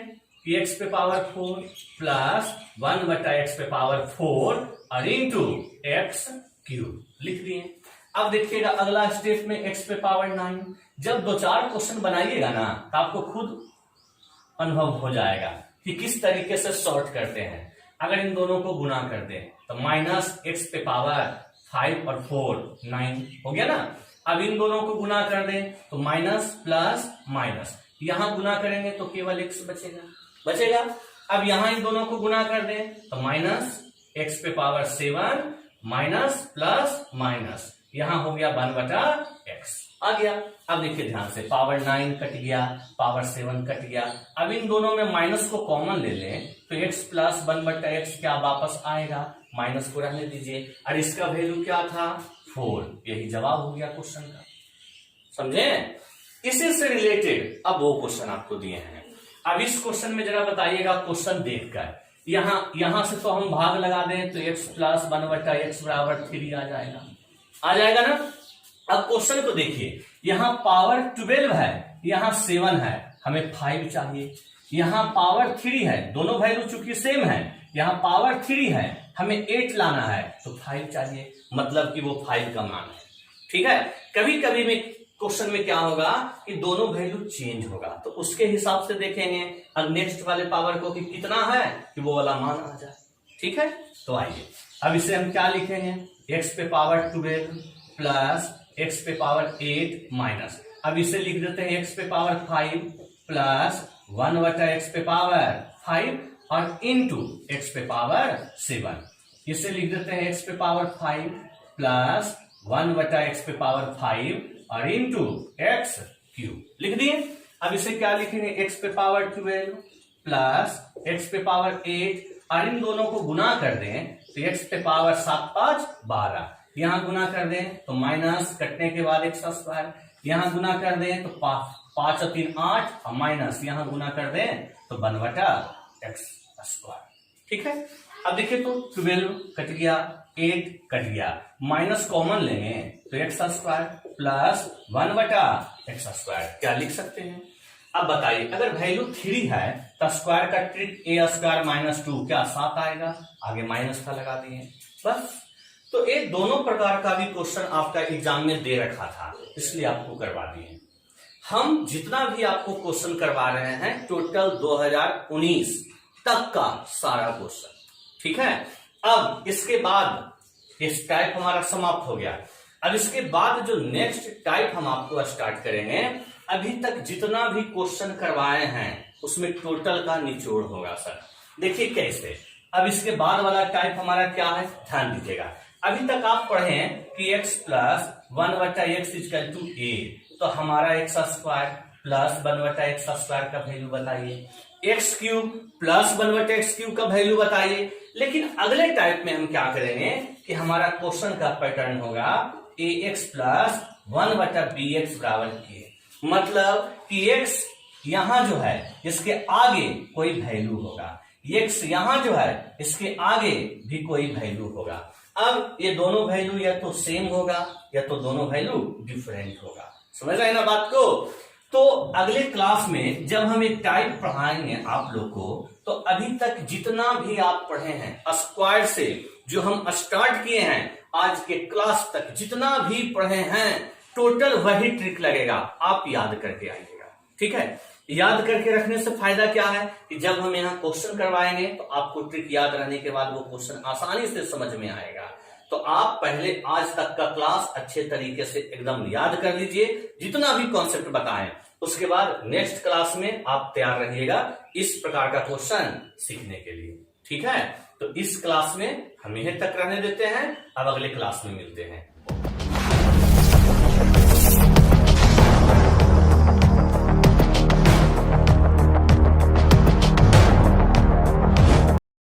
A: कि x पे पावर 4 प्लस 1/x पे पावर 4 और इंटू x क्यूब लिख दिए। अब देखिएगा अगला स्टेप में x पे पावर 9। जब 2-4 क्वेश्चन बनाइएगा ना तो आपको खुद अनुभव हो जाएगा कि किस तरीके से सॉर्ट करते हैं। अगर इन दोनों को गुना कर दें तो माइनस x पे पावर 5 और 4 9 हो गया ना। अब इन दोनों को गुना कर दें तो माइनस प्लस माइनस, यहां गुना करेंगे तो केवल x बचेगा। अब यहां इन दोनों को गुना कर दें तो माइनस x पे पावर 7 माइनस प्लस माइनस, यहां हो गया 1/x आ गया। अब देखिए ध्यान से, पावर 9 कट गया, पावर 7 कट गया। अब इन दोनों में माइनस को कॉमन ले लें तो x प्लस 1/x क्या वापस आएगा, माइनस को रहने दीजिए। और इसका वैल्यू क्या था 4, यही जवाब हो गया क्वेश्चन का, समझे। इसी से रिलेटेड अब वो क्वेश्चन आपको दिए हैं। अब इस क्वेश्चन में जरा बताइएगा, क्वेश्चन देखकर यहां से तो हम भाग लगा दें तो x प्लस 1/x बराबर 3 आ जाएगा ना। अब क्वेश्चन को देखिए, यहाँ पावर 12 है, यहाँ 7 है, हमें 5 चाहिए। यहाँ पावर 3 है, दोनों वैल्यू चूंकि सेम है, यहाँ पावर 3 है, हमें 8 लाना है तो 5 चाहिए, मतलब कि वो 5 का मान है, ठीक है। कभी कभी में क्वेश्चन में क्या होगा कि दोनों वैल्यू चेंज होगा, तो उसके हिसाब से देखेंगे अब नेक्स्ट वाले पावर को कि कितना है कि वो वाला मान आ जाए, ठीक है। तो आइए अब इसे हम क्या लिखेंगे, x पे पावर 12 प्लस एक्स पे पावर 8 माइनस, अब इसे लिख देते हैं एक्स पे पावर 5 प्लस 1 बटा एक्स पे पावर 5 और इंटू एक्स पे पावर 7, इसे लिख देते हैं एक्स पे पावर 5 प्लस 1 बटा एक्स पे पावर 5 और इंटू एक्स क्यूब, लिख दिए। अब इसे क्या लिखेंगे, एक्स पे पावर 12 प्लस एक्स पे पावर 8 और इन दोनों को गुना कर दें तो एक्स पे पावर 7 5 12, यहां गुना कर दें तो माइनस कटने के बाद एक्स स्क्वायर, यहां गुना कर दें तो 5 और 3 8 और माइनस यहां गुना कर दें तो 1 बटा एक्स स्क्वायर, ठीक है। अब देखिए तो 12 कट गया, 8 कट गया, माइनस कॉमन लेंगे तो एक्स स्क्वायर प्लस 1 बटा एक्स स्क्वायर, क्या लिख सकते हैं। अब बताइए अगर वैल्यू 3 है तो स्क्वायर का ट्रिक ए स्क्वायर माइनस 2 क्या 7 आएगा, आगे माइनस का लगा दिए बस। तो ये दोनों प्रकार का भी क्वेश्चन आपका एग्जाम में दे रखा था, इसलिए आपको करवा दिए। हम जितना भी आपको क्वेश्चन करवा रहे हैं टोटल 2019 तक का सारा क्वेश्चन, ठीक है। अब इसके बाद इस टाइप हमारा समाप्त हो गया। अब इसके बाद जो नेक्स्ट टाइप हम आपको स्टार्ट करेंगे, अभी तक जितना भी क्वेश्चन करवाए हैं उसमें टोटल का निचोड़ होगा सर। देखिए कैसे, अब इसके बाद वाला टाइप हमारा क्या है, ध्यान दीजिएगा। अभी तक आप पढ़े कि x प्लस 1 बटा एक्स इक्वल टू ए, तो हमारा एक्स स्क्वायर प्लस 1 बटा एक्स स्क्वायर का वैल्यू बताइए, एक्स क्यूब प्लस 1 बटा एक्स क्यूब का वैल्यू बताइए। लेकिन अगले टाइप में हम क्या करेंगे कि हमारा क्वेश्चन का पैटर्न होगा ए एक्स प्लस 1 बटा बी एक्स बराबर के, मतलब कि x यहां जो है इसके आगे कोई वैल्यू होगा, x यहां जो है इसके आगे भी कोई वैल्यू होगा। अब ये दोनों वैल्यू या तो सेम होगा या तो दोनों वैल्यू डिफरेंट होगा, समझ रहे हैं ना बात को। तो अगले क्लास में जब हम एक टाइप पढ़ाएंगे आप लोग को, तो अभी तक जितना भी आप पढ़े हैं स्क्वायर से जो हम स्टार्ट किए हैं आज के क्लास तक जितना भी पढ़े हैं टोटल वही ट्रिक लगेगा, आप याद करके आइएगा, ठीक है। याद करके रखने से फायदा क्या है कि जब हम यहाँ क्वेश्चन करवाएंगे तो आपको ट्रिक याद रहने के बाद वो क्वेश्चन आसानी से समझ में आएगा। तो आप पहले आज तक का क्लास अच्छे तरीके से एकदम याद कर लीजिए, जितना भी कॉन्सेप्ट बताएं, उसके बाद नेक्स्ट क्लास में आप तैयार रहिएगा इस प्रकार का क्वेश्चन सीखने के लिए, ठीक है। तो इस क्लास में हम यहीं तक रहने देते हैं, अब अगले क्लास में मिलते हैं।